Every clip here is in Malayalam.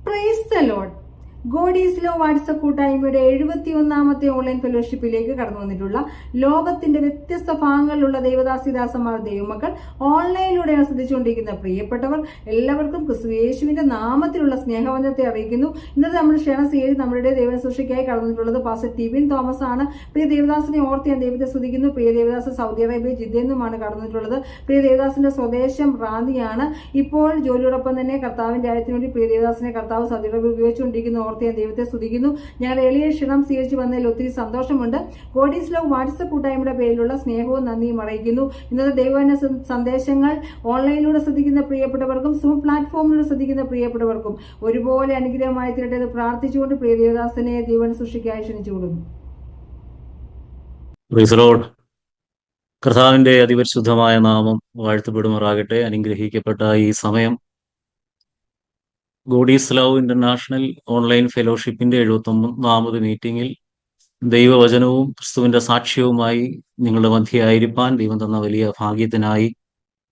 Price the Lord. God is love WhatsApp കൂട്ടായ്മയുടെ 71ാമത്തെ ഓൺലൈൻ ഫെലോഷിപ്പിലേക്ക് കടന്നു വന്നിട്ടുള്ള ലോകത്തിന്റെ വ്യത്യസ്ത ഭാഗങ്ങളിലുള്ള ദൈവദാസിദാസന്മാർ ദൈവമക്കൾ ഓൺലൈനിലൂടെ ശ്രദ്ധിച്ചുകൊണ്ടിരിക്കുന്ന പ്രിയപ്പെട്ടവർ എല്ലാവർക്കും ക്രിസ്തു യേശുവിന്റെ നാമത്തിലുള്ള സ്നേഹവന്ദനത്തെ അറിയിക്കുന്നു. ഇന്നത്തെ നമ്മുടെ ക്ഷണം സ്വീകരിച്ച് നമ്മുടെ ദൈവശുശ്രൂഷയ്ക്കായി കടന്നു വന്നിട്ടുള്ളത് പാസ്റ്റർ ടിബിൻ തോമസ് ആണ്. പ്രിയ ദേവദാസിനെ ഓർത്ത് ഞാൻ ദൈവത്തെ സ്തുതിക്കുന്നു. പ്രിയ ദേവദാസ് സൗദി അറേബ്യ ജിദ്ദെന്നുമാണ് കടന്നിട്ടുള്ളത്. പ്രിയ ദേവദാസിന്റെ സ്വദേശം റാന്നിയാണ്. ഇപ്പോൾ ജോലിയോടൊപ്പം തന്നെ കർത്താവിന്റെ കാര്യത്തിന് വേണ്ടി പ്രിയ ദേവദാസിനെ കർത്താവ് സൗദി അറേബ്യ ഉപയോഗിച്ചുകൊണ്ടിരിക്കുന്നു. ഞാൻ ദൈവത്തെ സ്തുതിക്കുന്നു. ഞങ്ങൾ എളിയ ക്ഷണം സ്വീകരിച്ചു വന്നതിൽ ഒത്തിരി സന്തോഷമുണ്ട്. ഗോഡ് ഈസ് ലവ് വാട്സ്ആപ്പ് കൂട്ടായ്മയുടെ പേരിലുള്ള സ്നേഹവും നന്ദിയും അറിയിക്കുന്നു. ഇന്നത്തെ ദൈവവചന സന്ദേശങ്ങൾ ഓൺലൈനിലൂടെ ശ്രദ്ധിക്കുന്ന പ്രിയപ്പെട്ടവർക്കും സൂം പ്ലാറ്റ്ഫോമിലൂടെ ശ്രദ്ധിക്കുന്ന പ്രിയപ്പെട്ടവർക്കും ഒരുപോലെ അനുഗ്രഹമായി തീരട്ടെ എന്ന് പ്രാർത്ഥിച്ചുകൊണ്ട് പ്രിയ ദേവദാസനെ ദൈവവചന സൃഷ്ടിക്കായി ക്ഷണിച്ചു കൊടുക്കുന്നു. കർത്താവിന്റെ അതിപരിശുദ്ധമായ നാമം വാഴ്ത്തപ്പെടുമാറാകട്ടെ. അനുഗ്രഹിക്കപ്പെട്ട ഈ സമയം God is love international online ഫെലോഷിപ്പിന്റെ 71ാമത് മീറ്റിംഗിൽ ദൈവവചനവും ക്രിസ്തുവിന്റെ സാക്ഷ്യവുമായി നിങ്ങളുടെ മധ്യയായിരിക്കാൻ ദൈവം തന്ന വലിയ ഭാഗ്യത്തിനായി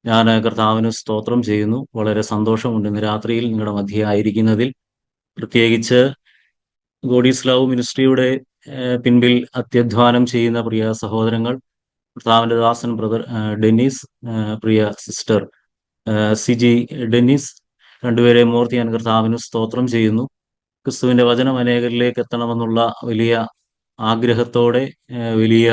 ഞാൻ കർത്താവിന് സ്തോത്രം ചെയ്യുന്നു. വളരെ സന്തോഷമുണ്ട് ഇന്ന് രാത്രിയിൽ നിങ്ങളുടെ മധ്യയായിരിക്കുന്നതിൽ. പ്രത്യേകിച്ച് ഗോഡ് ഈസ് ലവ് മിനിസ്ട്രിയുടെ പിൻപിൽ അത്യധ്വാനം ചെയ്യുന്ന പ്രിയ സഹോദരങ്ങൾ, കർത്താവിന്റെ ദാസൻ ബ്രദർ ഡെന്നീസ്, പ്രിയ സിസ്റ്റർ സിജി ഡെന്നീസ്, രണ്ടുപേരെ ഓർത്ത് ഞാൻ കർത്താവിന് സ്തോത്രം ചെയ്യുന്നു. ക്രിസ്തുവിന്റെ വചനം അനേകരിലേക്ക് എത്തണമെന്നുള്ള വലിയ ആഗ്രഹത്തോടെ, വലിയ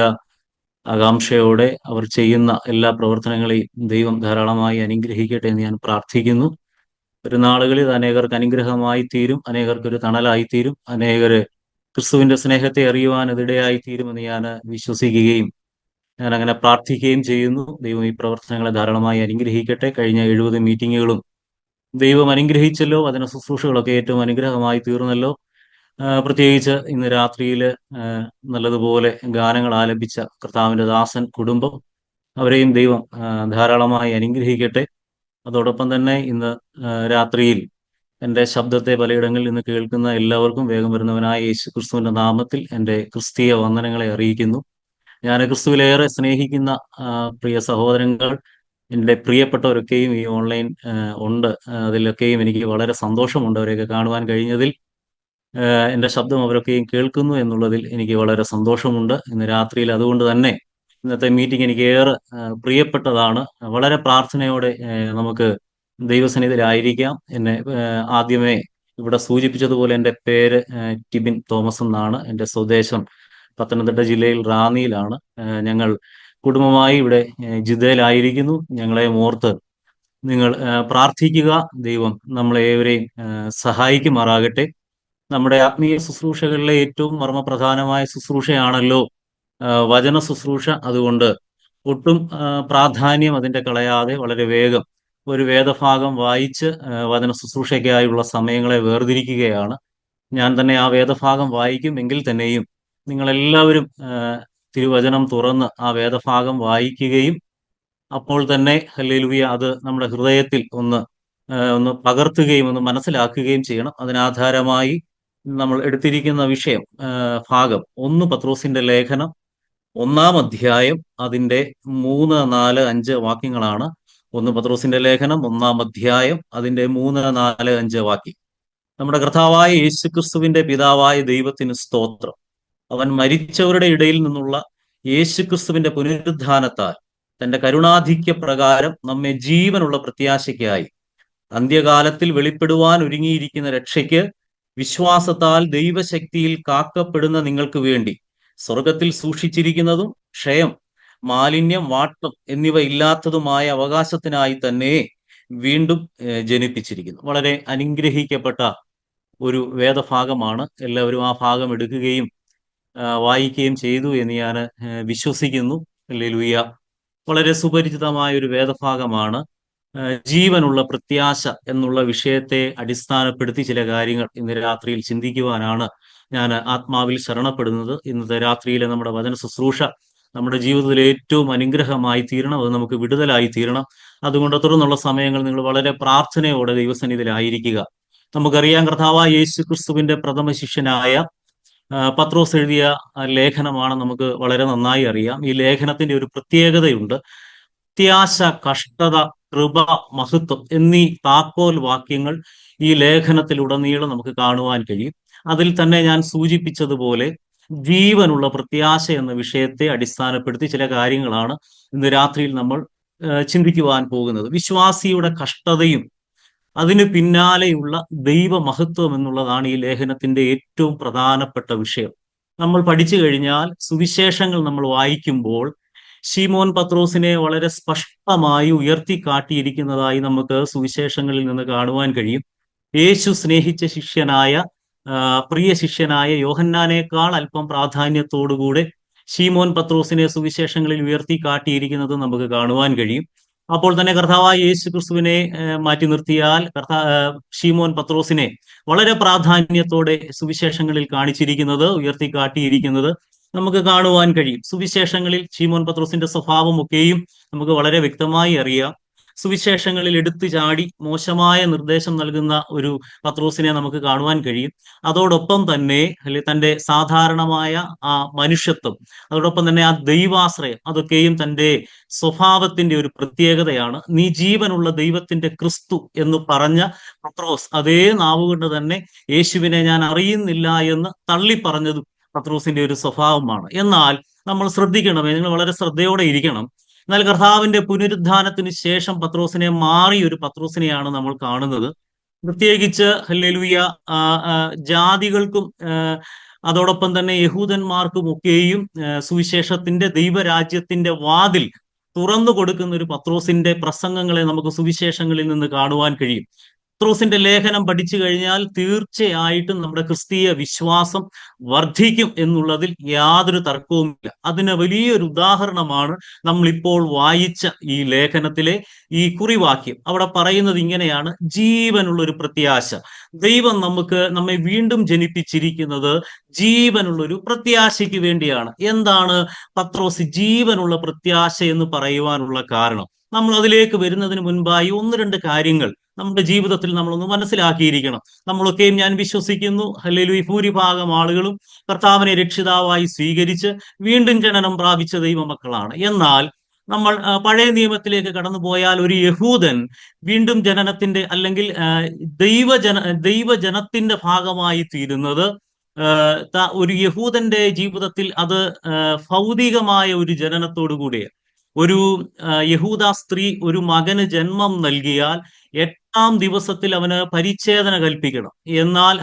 ആകാംക്ഷയോടെ അവർ ചെയ്യുന്ന എല്ലാ പ്രവർത്തനങ്ങളെയും ദൈവം ധാരാളമായി അനുഗ്രഹിക്കട്ടെ എന്ന് ഞാൻ പ്രാർത്ഥിക്കുന്നു. ഒരു നാളുകളിൽ അനേകർക്ക് അനുഗ്രഹമായി തീരും, അനേകർക്ക് ഒരു തണലായി തീരും, അനേകര് ക്രിസ്തുവിന്റെ സ്നേഹത്തെ അറിയുവാൻ അതിടയായി തീരുമെന്ന് ഞാൻ വിശ്വസിക്കുകയും ഞാൻ അങ്ങനെ പ്രാർത്ഥിക്കുകയും ചെയ്യുന്നു. ദൈവം ഈ പ്രവർത്തനങ്ങളെ ധാരാളമായി അനുഗ്രഹിക്കട്ടെ. കഴിഞ്ഞ 70 മീറ്റിങ്ങുകളും ദൈവം അനുഗ്രഹിച്ചല്ലോ. അതിന് ശുശ്രൂഷകളൊക്കെ ഏറ്റവും അനുഗ്രഹമായി തീർന്നല്ലോ. പ്രത്യേകിച്ച് ഇന്ന് രാത്രിയിൽ നല്ലതുപോലെ ഗാനങ്ങൾ ആലപിച്ച കർത്താവിന്റെ ദാസൻ കുടുംബം, അവരെയും ദൈവം ധാരാളമായി അനുഗ്രഹിക്കട്ടെ. അതോടൊപ്പം തന്നെ ഇന്ന് രാത്രിയിൽ എൻ്റെ ശബ്ദത്തെ പലയിടങ്ങളിൽ ഇന്ന് കേൾക്കുന്ന എല്ലാവർക്കും വേഗം വരുന്നവനായ യേശു ക്രിസ്തുവിന്റെ നാമത്തിൽ എൻ്റെ ക്രിസ്തീയ വന്ദനങ്ങളെ അറിയിക്കുന്നു. ഞാൻ ക്രിസ്തുവിലേറെ സ്നേഹിക്കുന്ന പ്രിയ സഹോദരങ്ങൾ, എൻ്റെ പ്രിയപ്പെട്ടവരൊക്കെയും ഈ ഓൺലൈൻ ഉണ്ട്. അതിലൊക്കെയും എനിക്ക് വളരെ സന്തോഷമുണ്ട് അവരെയൊക്കെ കാണുവാൻ കഴിഞ്ഞതിൽ. എൻ്റെ ശബ്ദം അവരൊക്കെയും കേൾക്കുന്നു എന്നുള്ളതിൽ എനിക്ക് വളരെ സന്തോഷമുണ്ട് ഇന്ന് രാത്രിയിൽ. അതുകൊണ്ട് തന്നെ ഇന്നത്തെ മീറ്റിംഗ് എനിക്ക് ഏറെ പ്രിയപ്പെട്ടതാണ്. വളരെ പ്രാർത്ഥനയോടെ നമുക്ക് ദൈവസന്നിധിയിലായിരിക്കാം. എന്നെ ആദ്യമേ ഇവിടെ സൂചിപ്പിച്ചതുപോലെ എൻ്റെ പേര് ടിബിൻ തോമസ് എന്നാണ്. എൻ്റെ സ്വദേശം പത്തനംതിട്ട ജില്ലയിൽ റാന്നിയിലാണ്. ഞങ്ങൾ കുടുംബമായി ഇവിടെ ജിദ്ദയിലായിരിക്കുന്നു. ഞങ്ങളെ ഓർത്ത് നിങ്ങൾ പ്രാർത്ഥിക്കുക. ദൈവം നമ്മളെ ഏവരെയും സഹായിക്കുമാറാകട്ടെ. നമ്മുടെ ആത്മീയ ശുശ്രൂഷകളിലെ ഏറ്റവും മർമ്മപ്രധാനമായ ശുശ്രൂഷയാണല്ലോ വചന ശുശ്രൂഷ. അതുകൊണ്ട് ഒട്ടും പ്രാധാന്യം അതിൻ്റെ കളയാതെ വളരെ വേഗം ഒരു വേദഭാഗം വായിച്ച് വചന ശുശ്രൂഷയ്ക്കായുള്ള സമയങ്ങളെ വേർതിരിക്കുകയാണ്. ഞാൻ തന്നെ ആ വേദഭാഗം വായിക്കും. എങ്കിൽ തന്നെയും നിങ്ങളെല്ലാവരും തിരുവചനം തുറന്ന് ആ വേദഭാഗം വായിക്കുകയും അപ്പോൾ തന്നെ ഹല്ലേലൂയ അത് നമ്മുടെ ഹൃദയത്തിൽ ഒന്ന് പകർത്തുകയും ഒന്ന് മനസ്സിലാക്കുകയും ചെയ്യണം. അതിനാധാരമായി നമ്മൾ എടുത്തിരിക്കുന്ന വിഷയം ഭാഗം 1 പത്രോസിന്റെ ലേഖനം 1-ാം അധ്യായം അതിൻ്റെ 3, 4, 5 വാക്യങ്ങളാണ്. 1 പത്രോസിന്റെ ലേഖനം 1-ാം അധ്യായം അതിൻ്റെ 3, 4, 5 വാക്യം. നമ്മുടെ കർത്താവായ യേശുക്രിസ്തുവിന്റെ പിതാവായ ദൈവത്തിന് സ്തോത്രം. അവൻ മരിച്ചവരുടെ ഇടയിൽ നിന്നുള്ള യേശുക്രിസ്തുവിന്റെ പുനരുദ്ധാനത്താൽ തന്റെ കരുണാധിക്യ പ്രകാരം നമ്മെ ജീവനുള്ള പ്രത്യാശയ്ക്കായി അന്ത്യകാലത്തിൽ വെളിപ്പെടുവാൻ ഒരുങ്ങിയിരിക്കുന്ന രക്ഷയ്ക്ക് വിശ്വാസത്താൽ ദൈവശക്തിയിൽ കാക്കപ്പെടുന്ന നിങ്ങൾക്ക് വേണ്ടി സ്വർഗത്തിൽ സൂക്ഷിച്ചിരിക്കുന്നതും ക്ഷയം, മാലിന്യം, വാട്ടം എന്നിവ ഇല്ലാത്തതുമായ അവകാശത്തിനായി തന്നെ വീണ്ടും ജനിപ്പിച്ചിരിക്കുന്നു. വളരെ അനുഗ്രഹിക്കപ്പെട്ട ഒരു വേദഭാഗമാണ്. എല്ലാവരും ആ ഭാഗം എടുക്കുകയും വായിക്കുകയും ചെയ്തു എന്ന് ഞാൻ വിശ്വസിക്കുന്നു. ഹല്ലേലൂയ. വളരെ സുപരിചിതമായ ഒരു വേദഭാഗമാണ്. ജീവനുള്ള പ്രത്യാശ എന്നുള്ള വിഷയത്തെ അടിസ്ഥാനപ്പെടുത്തി ചില കാര്യങ്ങൾ ഇന്ന് രാത്രിയിൽ ചിന്തിക്കുവാനാണ് ഞാൻ ആത്മാവിൽ ശരണപ്പെടുന്നത്. ഇന്നത്തെ രാത്രിയിലെ നമ്മുടെ വചന ശുശ്രൂഷ നമ്മുടെ ജീവിതത്തിൽ ഏറ്റവും അനുഗ്രഹമായി തീരണം, അത് നമുക്ക് വിടുതലായി തീരണം. അതുകൊണ്ട് തുടർന്നുള്ള സമയങ്ങൾ നിങ്ങൾ വളരെ പ്രാർത്ഥനയോടെ ദൈവസന്നിധിയിലായിരിക്കുക. നമുക്കറിയാം, കർത്താവായ യേശു ക്രിസ്തുവിന്റെ പ്രഥമ ശിഷ്യനായ പത്രോസ് എഴുതിയ ലേഖനമാണ്. നമുക്ക് വളരെ നന്നായി അറിയാം. ഈ ലേഖനത്തിന്റെ ഒരു പ്രത്യേകതയുണ്ട്. പ്രത്യാശ കഷ്ടത കൃപ, മഹത്വം എന്നീ താക്കോൽ വാക്യങ്ങൾ ഈ ലേഖനത്തിലുടനീളം നമുക്ക് കാണുവാൻ കഴിയും. അതിൽ തന്നെ ഞാൻ സൂചിപ്പിച്ചതുപോലെ ജീവനുള്ള പ്രത്യാശ എന്ന വിഷയത്തെ അടിസ്ഥാനപ്പെടുത്തി ചില കാര്യങ്ങളാണ് ഇന്ന് രാത്രിയിൽ നമ്മൾ ചിന്തിക്കുവാൻ പോകുന്നത്. വിശ്വാസിയുടെ കഷ്ടതയും അതിന് പിന്നാലെയുള്ള ദൈവമഹത്വം എന്നുള്ളതാണ് ഈ ലേഖനത്തിന്റെ ഏറ്റവും പ്രധാനപ്പെട്ട വിഷയം. നമ്മൾ പഠിച്ചു കഴിഞ്ഞാൽ സുവിശേഷങ്ങൾ നമ്മൾ വായിക്കുമ്പോൾ ശീമോൻ പത്രോസിനെ വളരെ സ്പഷ്ടമായി ഉയർത്തി കാട്ടിയിരിക്കുന്നതായി നമുക്ക് സുവിശേഷങ്ങളിൽ നിന്ന് കാണുവാൻ കഴിയും. യേശു സ്നേഹിച്ച ശിഷ്യനായ പ്രിയ ശിഷ്യനായ യോഹന്നാനേക്കാൾ അല്പം പ്രാധാന്യത്തോടുകൂടെ ശീമോൻ പത്രോസിനെ സുവിശേഷങ്ങളിൽ ഉയർത്തി കാട്ടിയിരിക്കുന്നത് നമുക്ക് കാണുവാൻ കഴിയും. അപ്പോൾ തന്നെ കർത്താവായ യേശു ക്രിസ്തുവിനെ മാറ്റി നിർത്തിയാൽ ശീമോൻ പത്രോസിനെ വളരെ പ്രാധാന്യത്തോടെ സുവിശേഷങ്ങളിൽ കാണിച്ചിരിക്കുന്നത്, ഉയർത്തി കാട്ടിയിരിക്കുന്നത് നമുക്ക് കാണുവാൻ കഴിയും. സുവിശേഷങ്ങളിൽ ശീമോൻ പത്രോസിന്റെ സ്വഭാവമൊക്കെയും നമുക്ക് വളരെ വ്യക്തമായി അറിയാം. സുവിശേഷങ്ങളിൽ എടുത്തു ചാടി മോശമായ നിർദ്ദേശം നൽകുന്ന ഒരു പത്രോസിനെ നമുക്ക് കാണുവാൻ കഴിയും. അതോടൊപ്പം തന്നെ തന്റെ സാധാരണമായ ആ മനുഷ്യത്വം, അതോടൊപ്പം തന്നെ ആ ദൈവാശ്രയം, അതൊക്കെയും തന്റെ സ്വഭാവത്തിന്റെ ഒരു പ്രത്യേകതയാണ്. നീ ജീവനുള്ള ദൈവത്തിന്റെ ക്രിസ്തു എന്ന് പറഞ്ഞ പത്രോസ് അതേ നാവുകൊണ്ട് തന്നെ യേശുവിനെ ഞാൻ അറിയുന്നില്ല എന്ന് തള്ളി പറഞ്ഞതും പത്രോസിന്റെ ഒരു സ്വഭാവമാണ്. എന്നാൽ നമ്മൾ ശ്രദ്ധിക്കണമേ, നിങ്ങൾ വളരെ ശ്രദ്ധയോടെ ഇരിക്കണം. എന്നാൽ കർത്താവിന്റെ പുനരുദ്ധാനത്തിന് ശേഷം പത്രോസിനെ മാറി ഒരു പത്രോസിനെയാണ് നമ്മൾ കാണുന്നത്. പ്രത്യേകിച്ച് ഹല്ലേലൂയ ജാതികൾക്കും അതോടൊപ്പം തന്നെ യഹൂദന്മാർക്കും ഒക്കെയും സുവിശേഷത്തിന്റെ ദൈവരാജ്യത്തിന്റെ വാതിൽ തുറന്നു കൊടുക്കുന്ന ഒരു പത്രോസിന്റെ പ്രസംഗങ്ങളെ നമുക്ക് സുവിശേഷങ്ങളിൽ നിന്ന് കാണുവാൻ കഴിയും. പത്രോസിന്റെ ലേഖനം പഠിച്ചു കഴിഞ്ഞാൽ തീർച്ചയായിട്ടും നമ്മുടെ ക്രിസ്തീയ വിശ്വാസം വർദ്ധിക്കും എന്നുള്ളതിൽ യാതൊരു തർക്കവുമില്ല. അതിന് വലിയൊരു ഉദാഹരണമാണ് നമ്മളിപ്പോൾ വായിച്ച ഈ ലേഖനത്തിലെ ഈ കുറിവാക്യം. അവിടെ പറയുന്നത് ഇങ്ങനെയാണ്: ജീവനുള്ള ഒരു പ്രത്യാശ. ദൈവം നമ്മെ വീണ്ടും ജനിപ്പിച്ചിരിക്കുന്നത് ജീവനുള്ള ഒരു പ്രത്യാശയ്ക്ക് വേണ്ടിയാണ്. എന്താണ് പത്രോസ് ജീവനുള്ള പ്രത്യാശ എന്ന് പറയുവാനുള്ള കാരണം? നമ്മൾ അതിലേക്ക് വരുന്നതിന് മുൻപായി ഒന്ന് രണ്ട് കാര്യങ്ങൾ നമ്മുടെ ജീവിതത്തിൽ നമ്മളൊന്ന് മനസ്സിലാക്കിയിരിക്കണം. നമ്മളൊക്കെയും, ഞാൻ വിശ്വസിക്കുന്നു, ഹല്ലേലൂയ, ഭൂരിഭാഗം ആളുകളും കർത്താവിനെ രക്ഷിതാവായി സ്വീകരിച്ച് വീണ്ടും ജനനം പ്രാപിച്ച ദൈവമക്കളാണ്. എന്നാൽ നമ്മൾ പഴയ നിയമത്തിലേക്ക് കടന്നുപോയാൽ ഒരു യഹൂദൻ വീണ്ടും ജനനത്തിന്റെ അല്ലെങ്കിൽ ദൈവജനത്തിന്റെ ഭാഗമായി തീരുന്നത് ഒരു യഹൂദന്റെ ജീവിതത്തിൽ അത് ഭൗതികമായ ഒരു ജനനത്തോടു കൂടിയാണ്. ഒരു യഹൂദ സ്ത്രീ ഒരു മകന് ജന്മം നൽകിയാൽ 8-ാം ദിവസത്തിൽ അവന് പരിച്ഛേദന കൽപ്പിക്കണം. എന്നാൽ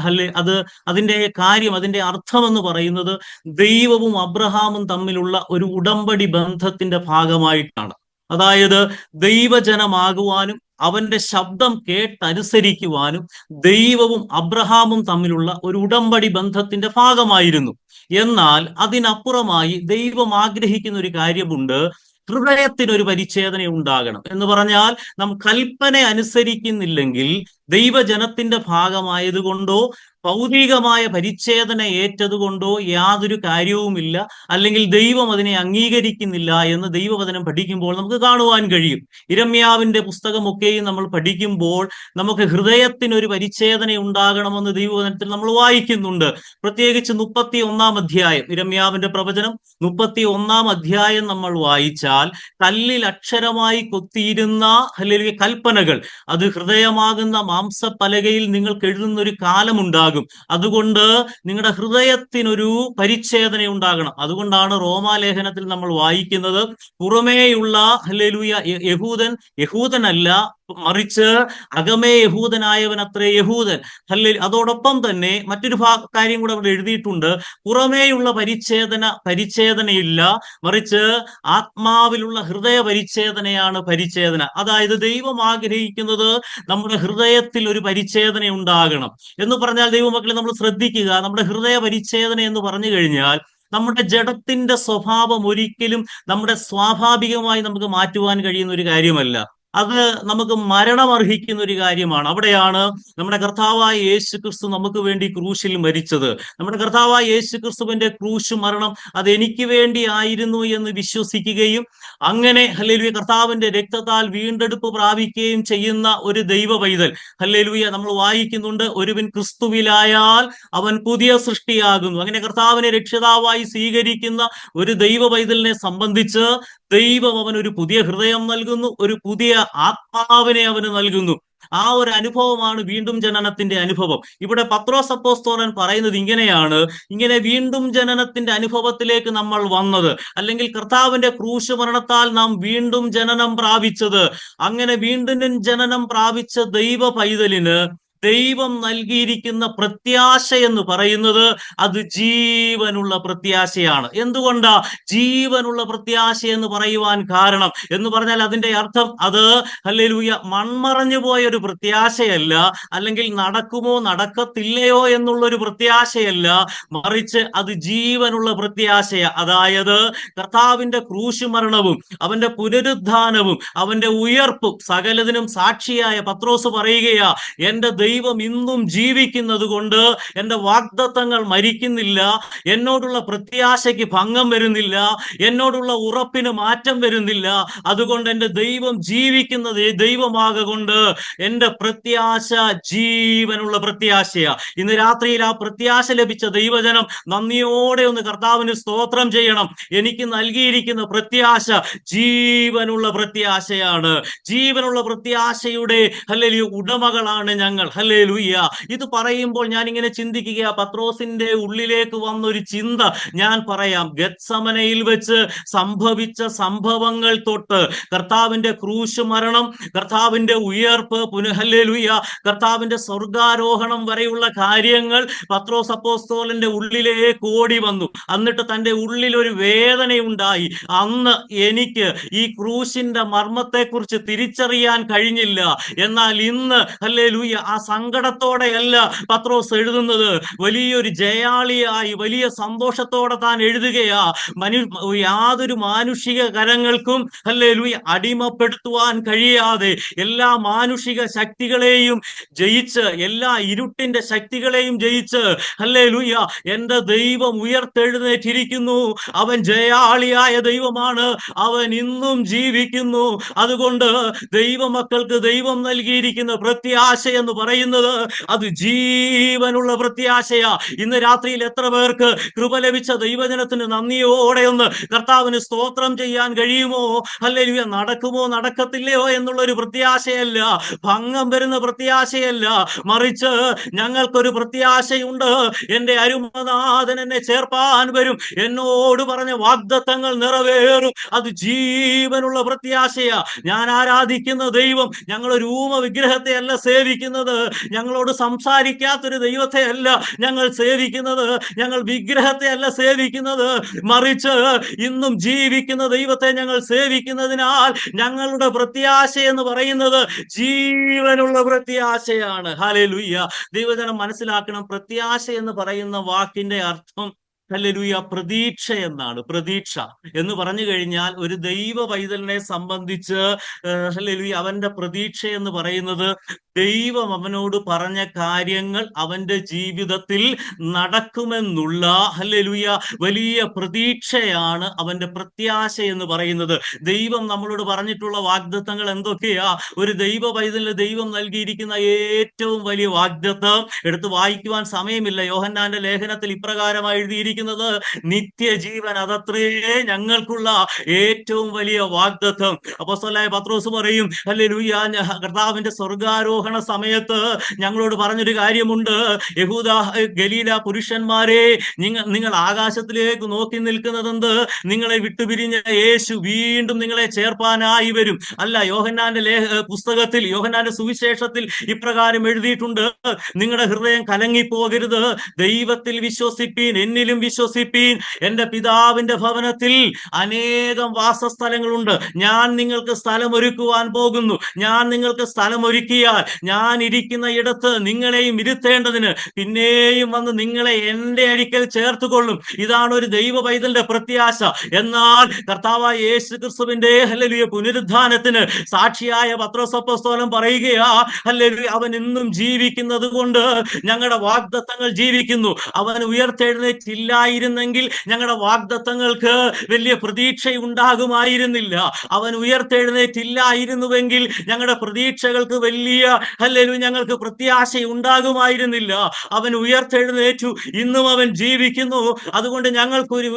അതിന്റെ അർത്ഥം എന്ന് പറയുന്നത് ദൈവവും അബ്രഹാമും തമ്മിലുള്ള ഒരു ഉടമ്പടി ബന്ധത്തിന്റെ ഭാഗമായിട്ടാണ്. അതായത് ദൈവജനമാകുവാനും അവന്റെ ശബ്ദം കേട്ടനുസരിക്കുവാനും ദൈവവും അബ്രഹാമും തമ്മിലുള്ള ഒരു ഉടമ്പടി ബന്ധത്തിന്റെ ഭാഗമായിരുന്നു. എന്നാൽ അതിനപ്പുറമായി ദൈവം ആഗ്രഹിക്കുന്ന ഒരു കാര്യമുണ്ട്. ഹൃദയത്തിനൊരു പരിച്ഛേദന ഉണ്ടാകണം എന്ന് പറഞ്ഞാൽ, നാം കൽപ്പന അനുസരിക്കുന്നില്ലെങ്കിൽ ദൈവജനത്തിന്റെ ഭാഗമായതുകൊണ്ടോ ഭൗതികമായ പരിച്ഛേദന ഏറ്റതുകൊണ്ടോ യാതൊരു കാര്യവുമില്ല, അല്ലെങ്കിൽ ദൈവം അതിനെ അംഗീകരിക്കുന്നില്ല എന്ന് ദൈവവചനം പഠിക്കുമ്പോൾ നമുക്ക് കാണുവാൻ കഴിയും. യിരെമ്യാവിന്റെ പുസ്തകമൊക്കെയും നമ്മൾ പഠിക്കുമ്പോൾ നമുക്ക് ഹൃദയത്തിനൊരു പരിച്ഛേദന ഉണ്ടാകണമെന്ന് ദൈവവചനത്തിൽ നമ്മൾ വായിക്കുന്നുണ്ട്. പ്രത്യേകിച്ച് 31-ാം അധ്യായം, യിരെമ്യാവിന്റെ പ്രവചനം 31-ാം അധ്യായം നമ്മൾ വായിച്ചാൽ കല്ലിൽ അക്ഷരമായി കൊത്തിയിരുന്ന ഹല്ലേലൂയ കൽപ്പനകൾ അത് ഹൃദയമാകുന്ന മാംസപ്പലകയിൽ നിങ്ങൾക്ക് എഴുതുന്ന ഒരു കാലമുണ്ടാകും. അതുകൊണ്ട് നിങ്ങളുടെ ഹൃദയത്തിനൊരു പരിച്ഛേദന ഉണ്ടാകണം. അതുകൊണ്ടാണ് റോമാലേഖനത്തിൽ നമ്മൾ വായിക്കുന്നത്, പുറമേയുള്ള ഹല്ലേലൂയ യഹൂദനല്ല, മറിച്ച് അകമേ യഹൂദനായവൻ അത്രേ യഹൂദൻ. അതോടൊപ്പം തന്നെ മറ്റൊരു കാര്യം കൂടെ അവിടെ എഴുതിയിട്ടുണ്ട്. പുറമേയുള്ള പരിച്ഛേദനയില്ല, മറിച്ച് ആത്മാവിലുള്ള ഹൃദയ പരിച്ഛേദനയാണ് പരിച്ഛേദന. അതായത് ദൈവം ആഗ്രഹിക്കുന്നത് നമ്മുടെ ഹൃദയത്തിൽ ഒരു പരിച്ഛേദന ഉണ്ടാകണം എന്ന് പറഞ്ഞാൽ, ദൈവമക്കളെ നമ്മൾ ശ്രദ്ധിക്കുക, നമ്മുടെ ഹൃദയ പരിച്ഛേദന എന്ന് പറഞ്ഞു കഴിഞ്ഞാൽ നമ്മുടെ ജഡത്തിന്റെ സ്വഭാവം ഒരിക്കലും നമ്മുടെ സ്വാഭാവികമായി നമുക്ക് മാറ്റുവാൻ കഴിയുന്ന ഒരു കാര്യമല്ല. അത് നമുക്ക് മരണം അർഹിക്കുന്ന ഒരു കാര്യമാണ്. അവിടെയാണ് നമ്മുടെ കർത്താവായ യേശു ക്രിസ്തു നമുക്ക് വേണ്ടി ക്രൂശിൽ മരിച്ചത്. നമ്മുടെ കർത്താവായ യേശു ക്രിസ്തുവിന്റെ ക്രൂശ് മരണം അത് എനിക്ക് വേണ്ടി ആയിരുന്നു എന്ന് വിശ്വസിക്കുകയും അങ്ങനെ ഹല്ലേലൂയ കർത്താവിന്റെ രക്തത്താൽ വീണ്ടെടുപ്പ് പ്രാപിക്കുകയും ചെയ്യുന്ന ഒരു ദൈവ പൈതൽ, ഹല്ലേലൂയ, നമ്മൾ വായിക്കുന്നുണ്ട്, ഒരുവൻ ക്രിസ്തുവിലായാൽ അവൻ പുതിയ സൃഷ്ടിയാകുന്നു. അങ്ങനെ കർത്താവിനെ രക്ഷിതാവായി സ്വീകരിക്കുന്ന ഒരു ദൈവ പൈതലിനെ സംബന്ധിച്ച് ദൈവം അവനൊരു പുതിയ ഹൃദയം നൽകുന്നു, ഒരു പുതിയ ആത്മാവിനെ അവന് നൽകുന്നു. ആ ഒരു അനുഭവമാണ് വീണ്ടും ജനനത്തിന്റെ അനുഭവം. ഇവിടെ പത്രോസ് അപ്പോസ്തലൻ പറയുന്നത് ഇങ്ങനെയാണ്: ഇങ്ങനെ വീണ്ടും ജനനത്തിന്റെ അനുഭവത്തിലേക്ക് നമ്മൾ വന്നത്, അല്ലെങ്കിൽ കർത്താവിന്റെ ക്രൂശ് മരണത്താൽ നാം വീണ്ടും ജനനം പ്രാപിച്ചത്. അങ്ങനെ വീണ്ടും ജനനം പ്രാപിച്ച ദൈവ പൈതലിന് ദൈവം നൽകിയിരിക്കുന്ന പ്രത്യാശ എന്ന് പറയുന്നത് അത് ജീവനുള്ള പ്രത്യാശയാണ്. എന്തുകൊണ്ടാ ജീവനുള്ള പ്രത്യാശ എന്ന് പറയുവാൻ കാരണം എന്ന് പറഞ്ഞാൽ അതിന്റെ അർത്ഥം അത് ഹല്ലേലൂയ മൺമറഞ്ഞു പോയ ഒരു പ്രത്യാശയല്ല, അല്ലെങ്കിൽ നടക്കുമോ നടക്കത്തില്ലയോ എന്നുള്ളൊരു പ്രത്യാശയല്ല, മറിച്ച് അത് ജീവനുള്ള പ്രത്യാശയ. അതായത് കർത്താവിന്റെ ക്രൂശ് മരണവും അവന്റെ പുനരുദ്ധാനവും അവന്റെ ഉയർപ്പും സകലതിനും സാക്ഷിയായ പത്രോസ് പറയുകയാ, എന്റെ ദൈവം ഇന്നും ജീവിക്കുന്നത് കൊണ്ട് എന്റെ വാഗ്ദത്തങ്ങൾ മരിക്കുന്നില്ല, എന്നോടുള്ള പ്രത്യാശയ്ക്ക് ഭംഗം വരുന്നില്ല, എന്നോടുള്ള ഉറപ്പിന് മാറ്റം വരുന്നില്ല. അതുകൊണ്ട് എന്റെ ദൈവം ജീവിക്കുന്നത് ദൈവമാകൊണ്ട് എന്റെ പ്രത്യാശ ജീവനുള്ള പ്രത്യാശയാ. ഇന്ന് രാത്രിയിൽ ആ പ്രത്യാശ ലഭിച്ച ദൈവജനം നന്ദിയോടെ ഒന്ന് കർത്താവിന് സ്തോത്രം ചെയ്യണം. എനിക്ക് നൽകിയിരിക്കുന്ന പ്രത്യാശ ജീവനുള്ള പ്രത്യാശയാണ്. ജീവനുള്ള പ്രത്യാശയുടെ ഹല്ലേലൂയ ഉടമകളാണ് ഞങ്ങൾ. ഹല്ലേലൂയ. ഇത് പറയുമ്പോൾ ഞാൻ ഇങ്ങനെ ചിന്തിക്കുക, പത്രോസിന്റെ ഉള്ളിലേക്ക് വന്നൊരു ചിന്ത ഞാൻ പറയാം. ഗത്സമനയിൽ വെച്ച് സംഭവിച്ച സംഭവങ്ങൾ തൊട്ട് കർത്താവിന്റെ ക്രൂശ് മരണം, കർത്താവിന്റെ ഉയർപ്പ്, ഹല്ലേലൂയ, കർത്താവിന്റെ സ്വർഗാരോഹണം വരെയുള്ള കാര്യങ്ങൾ പത്രോസ് അപ്പോസ്തലന്റെ ഉള്ളിലേക്ക് ഓടി വന്നു. എന്നിട്ട് തന്റെ ഉള്ളിൽ ഒരു വേദനയുണ്ടായി. അന്ന് എനിക്ക് ഈ ക്രൂശിന്റെ മർമ്മത്തെക്കുറിച്ച് തിരിച്ചറിയാൻ കഴിഞ്ഞില്ല. എന്നാൽ ഇന്ന് ഹല്ലേലൂയ ആ സങ്കടത്തോടെയല്ല പത്രോസ് എഴുതുന്നത്, വലിയൊരു ജയാളിയായി വലിയ സന്തോഷത്തോടെ താൻ എഴുതുകയാ. യാതൊരു മാനുഷിക കരങ്ങൾക്കും ഹല്ലേലൂയ അടിമപ്പെടുത്തുവാൻ കഴിയാതെ എല്ലാ മാനുഷിക ശക്തികളെയും ജയിച്ച്, എല്ലാ ഇരുട്ടിന്റെ ശക്തികളെയും ജയിച്ച് ഹല്ലേലൂയ എന്റെ ദൈവം ഉയർത്തെഴുന്നേറ്റിരിക്കുന്നു. അവൻ ജയാളിയായ ദൈവമാണ്, അവൻ ഇന്നും ജീവിക്കുന്നു. അതുകൊണ്ട് ദൈവമക്കൾക്ക് ദൈവം നൽകിയിരിക്കുന്ന പ്രത്യാശ എന്ന് പറയുന്നത് അത് ജീവനുള്ള പ്രത്യാശയാ. ഇന്ന് രാത്രിയിൽ എത്ര പേർക്ക് കൃപ ലഭിച്ച ദൈവജനത്തിന് നന്ദിയോടെ ഒന്ന് കർത്താവിന് സ്തോത്രം ചെയ്യാൻ കഴിയുമോ? ഹല്ലേലൂയ. നടക്കുമോ നടക്കത്തില്ലയോ എന്നുള്ള ഒരു പ്രത്യാശയല്ല, ഭംഗം വരുന്ന പ്രത്യാശയല്ല, മറിച്ച് ഞങ്ങൾക്കൊരു പ്രത്യാശയുണ്ട്. എന്റെ അരുമനാഥൻ എന്നെ ചേർപ്പാൻ വരും, എന്നോട് പറഞ്ഞ വാഗ്ദത്തങ്ങൾ നിറവേറും. അത് ജീവനുള്ള പ്രത്യാശയാ. ഞാൻ ആരാധിക്കുന്ന ദൈവം ഞങ്ങളൊരു ഊമ വിഗ്രഹത്തെ അല്ല സേവിക്കുന്നത്, ഞങ്ങളോട് സംസാരിക്കാത്തൊരു ദൈവത്തെ അല്ല ഞങ്ങൾ സേവിക്കുന്നത്, ഞങ്ങൾ വിഗ്രഹത്തെ അല്ല സേവിക്കുന്നത്, മറിച്ച് ഇന്നും ജീവിക്കുന്ന ദൈവത്തെ ഞങ്ങൾ സേവിക്കുന്നതിനാൽ ഞങ്ങളുടെ പ്രത്യാശ എന്ന് പറയുന്നത് ജീവനുള്ള പ്രത്യാശയാണ്. ഹല്ലേലൂയ. ദൈവജനം മനസ്സിലാക്കണം, പ്രത്യാശ എന്ന് പറയുന്ന വാക്കിന്റെ അർത്ഥം ഹല്ലേലൂയ പ്രതീക്ഷ എന്നാണ്. പ്രതീക്ഷ എന്ന് പറഞ്ഞു കഴിഞ്ഞാൽ ഒരു ദൈവ പൈതലിനെ സംബന്ധിച്ച് ഹല്ലേലൂയ അവന്റെ പ്രതീക്ഷ എന്ന് പറയുന്നത് ദൈവം അവനോട് പറഞ്ഞ കാര്യങ്ങൾ അവന്റെ ജീവിതത്തിൽ നടക്കുമെന്നുള്ള ഹല്ലേലൂയ വലിയ പ്രതീക്ഷയാണ് അവന്റെ പ്രത്യാശ എന്ന് പറയുന്നത്. ദൈവം നമ്മളോട് പറഞ്ഞിട്ടുള്ള വാഗ്ദത്തങ്ങൾ എന്തൊക്കെയാ? ഒരു ദൈവ പൈതലിന് ദൈവം നൽകിയിരിക്കുന്ന ഏറ്റവും വലിയ വാഗ്ദത്തം എടുത്ത് വായിക്കുവാൻ സമയമില്ല. യോഹന്നാന്റെ ലേഖനത്തിൽ ഇപ്രകാരമായി എഴുതിയിരിക്കുന്നത് നിത്യജീവൻ, അതത്രേ ഞങ്ങൾക്കുള്ള ഏറ്റവും വലിയ വാഗ്ദത്തം. അപ്പോസ്തലനായ പത്രോസ് പറയും ഹല്ലേലൂയ, കർത്താവിന്റെ സ്വർഗാരോഹണ സമയത്ത് ഞങ്ങളോട് പറഞ്ഞൊരു കാര്യമുണ്ട്, യഹൂദ ഗലീല പുരുഷന്മാരെ, നിങ്ങൾ ആകാശത്തിലേക്ക് നോക്കി നിൽക്കുന്നതെന്ത്? നിങ്ങളെ വിട്ടുപിരിഞ്ഞ യേശു വീണ്ടും നിങ്ങളെ ചേർപ്പാനായി വരും. അല്ല, യോഹന്നാന്റെ പുസ്തകത്തിൽ, യോഹന്നാന്റെ സുവിശേഷത്തിൽ ഇപ്രകാരം എഴുതിയിട്ടുണ്ട്, നിങ്ങളുടെ ഹൃദയം കലങ്ങിപ്പോകരുത്, ദൈവത്തിൽ വിശ്വസിപ്പീൻ, എന്നിലും വിശ്വസിപ്പീൻ, എന്റെ പിതാവിന്റെ ഭവനത്തിൽ അനേകം വാസസ്ഥലങ്ങളുണ്ട്, ഞാൻ നിങ്ങൾക്ക് സ്ഥലം ഒരുക്കുവാൻ പോകുന്നു. ഞാൻ നിങ്ങൾക്ക് സ്ഥലം ഒരുക്കിയാൽ ഞാൻ ഇരിക്കുന്ന ഇടത്ത് നിങ്ങളെയും ഇരുത്തേണ്ടതിന് പിന്നെയും വന്ന് നിങ്ങളെ എന്റെ അടുക്കൽ ചേർത്തുകൊള്ളും. ഇതാണ് ഒരു ദൈവ പൈതലിന്റെ പ്രത്യാശ. എന്നാൽ കർത്താവായ യേശു ക്രിസ്തുവിന്റെ ഹല്ലേലൂയ പുനരുദ്ധാനത്തിന് സാക്ഷിയായ പത്രോസ് അപ്പോസ്തലൻ പറയുകയാ, ഹല്ലേലൂയ അവൻ ഇന്നും ജീവിക്കുന്നത് കൊണ്ട് ഞങ്ങളുടെ വാഗ്ദത്തങ്ങൾ ജീവിക്കുന്നു. അവൻ ഉയർത്തെഴുന്നേറ്റില്ല ഇല്ലായിരുന്നെങ്കിൽ ഞങ്ങളുടെ വാഗ്ദത്തങ്ങൾക്ക് വലിയ പ്രതീക്ഷ ഉണ്ടാകുമായിരുന്നില്ല. അവൻ ഉയർത്തെഴുന്നേറ്റില്ലായിരുന്നുവെങ്കിൽ ഞങ്ങളുടെ പ്രതീക്ഷകൾക്ക് വലിയ ഹല്ലേലൂയ ഞങ്ങൾക്ക് പ്രത്യാശ ഉണ്ടാകുമായിരുന്നില്ല. അവൻ ഉയർത്തെഴുന്നേറ്റു, ഇന്നും അവൻ ജീവിക്കുന്നു. അതുകൊണ്ട് ഞങ്ങൾക്കൊരു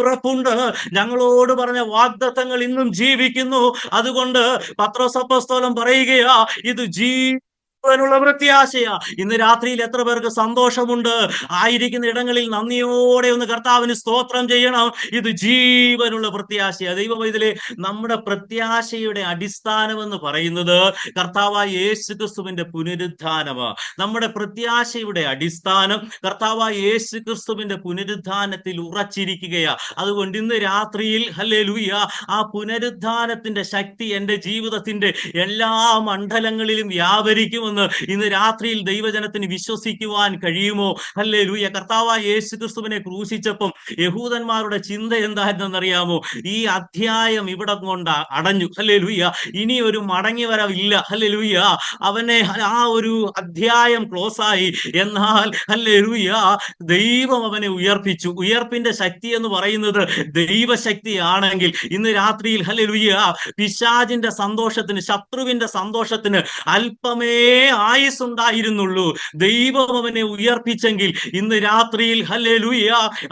ഉറപ്പുണ്ട്, ഞങ്ങളോട് പറഞ്ഞ വാഗ്ദത്തങ്ങൾ ഇന്നും ജീവിക്കുന്നു. അതുകൊണ്ട് പത്രോസ് അപ്പോസ്തലൻ പറയുകയാ, ഇത് ജീവനുള്ള പ്രത്യാശയാ. ഇന്ന് രാത്രിയിൽ എത്ര പേർക്ക് സന്തോഷമുണ്ട്? ആയിരിക്കുന്ന ഇടങ്ങളിൽ നന്ദിയോടെ ഒന്ന് കർത്താവിന് സ്തോത്രം ചെയ്യണം. ഇത് ജീവനുള്ള പ്രത്യാശയാ. ദൈവമൈതലേ, നമ്മുടെ പ്രത്യാശയുടെ അടിസ്ഥാനം എന്ന് പറയുന്നത് കർത്താവായ യേശു ക്രിസ്തുവിന്റെ പുനരുത്ഥാനമാ. നമ്മുടെ പ്രത്യാശയുടെ അടിസ്ഥാനം കർത്താവായ യേശു ക്രിസ്തുവിന്റെ പുനരുത്ഥാനത്തിൽ ഉറച്ചിരിക്കുകയാ. അതുകൊണ്ട് ഇന്ന് രാത്രിയിൽ ഹല്ലേലൂയ ആ പുനരുത്ഥാനത്തിന്റെ ശക്തി എൻ്റെ ജീവിതത്തിന്റെ എല്ലാ മണ്ഡലങ്ങളിലും വ്യാപരിക്കുമെന്ന് ഇന്ന് രാത്രിയിൽ ദൈവജനത്തിന് വിശ്വസിക്കുവാൻ കഴിയുമോ? ഹല്ലേലൂയ. കർത്താവായ യേശു ക്രിസ്തുവിനെ ക്രൂശിച്ചപ്പം യഹൂദന്മാരുടെ ചിന്ത എന്തായിരുന്നെന്നറിയാമോ? ഈ അധ്യായം ഇവിടെ കൊണ്ട് അടഞ്ഞു. ഹല്ലേലൂയ. ഇനി ഒരു മടങ്ങി വരവില്ല. ഹല്ലേലൂയ. അവനെ ആ ഒരു അധ്യായം ക്ലോസ് ആയി. എന്നാൽ ഹല്ലേലൂയ ദൈവം അവനെ ഉയർപ്പിച്ചു. ഉയർപ്പിന്റെ ശക്തി എന്ന് പറയുന്നത് ദൈവശക്തിയാണെങ്കിൽ ഇന്ന് രാത്രിയിൽ ഹല്ലേലൂയ പിശാചിന്റെ സന്തോഷത്തിന്, ശത്രുവിന്റെ സന്തോഷത്തിന് അല്പമേ ആയുസ്സുണ്ടായിരുന്നുള്ളൂ. ദൈവം അവനെ ഉയർപ്പിച്ചെങ്കിൽ ഇന്ന് രാത്രിയിൽ ഹല്ലേലൂയ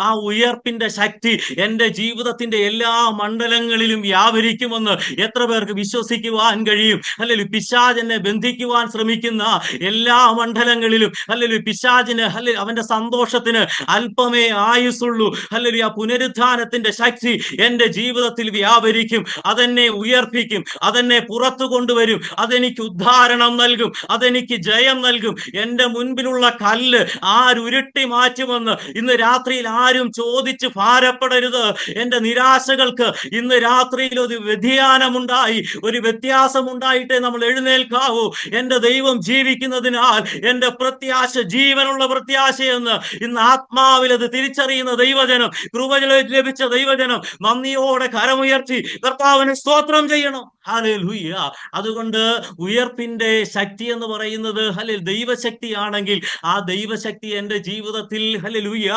ആ ഉയർപ്പിന്റെ ശക്തി എൻ്റെ ജീവിതത്തിന്റെ എല്ലാ മണ്ഡലങ്ങളിലും വ്യാപരിക്കുമെന്ന് എത്ര പേർക്ക് വിശ്വസിക്കുവാൻ കഴിയും? ഹല്ലേലൂയ. പിശാചിനെ ബന്ധിക്കുവാൻ ശ്രമിക്കുന്ന എല്ലാ മണ്ഡലങ്ങളിലും ഹല്ലേലൂയ പിശാചിന് അവന്റെ സന്തോഷത്തിന് അല്പമേ ആയുസ്സുള്ളൂ. ഹല്ലേലൂയ. പുനരുത്ഥാനത്തിന്റെ ശക്തി എൻ്റെ ജീവിതത്തിൽ വ്യാപരിക്കും. അതെന്നെ ഉയർപ്പിക്കും, അതെന്നെ പുറത്തു കൊണ്ടുവരും, അതെനിക്ക് ഉദ്ധാരണം നൽകും, അതെനിക്ക് ജയം നൽകും. എൻ്റെ മുൻപിലുള്ള കല്ല് ആരുരുട്ടി മാറ്റുമെന്ന് ഇന്ന് രാത്രിയിൽ ആരും ചോദിച്ച് ഭാരപ്പെടരുത്. എൻ്റെ നിരാശകൾക്ക് ഇന്ന് രാത്രിയിൽ ഒരു വ്യതിയാനമുണ്ടായി, ഒരു വ്യത്യാസമുണ്ടായിട്ടേ നമ്മൾ എഴുന്നേൽക്കാവൂ. എൻ്റെ ദൈവം ജീവിക്കുന്നതിനാൽ എൻ്റെ പ്രത്യാശ ജീവനുള്ള പ്രത്യാശയെന്ന് ഇന്ന് ആത്മാവിൽ അത് തിരിച്ചറിയുന്ന ദൈവജനം, കൃപ ലഭിച്ച ദൈവജനം നന്ദിയോടെ കരമുയർത്തി കർത്താവിന് സ്തോത്രം ചെയ്യണം. ഹല്ലേലൂയ. അതുകൊണ്ട് ഉയർപ്പിന്റെ ശക്തി എന്ന് പറയുന്നത് ദൈവശക്തിയാണെങ്കിൽ ആ ദൈവശക്തി എൻ്റെ ജീവിതത്തിൽ ഹല്ലേലൂയ,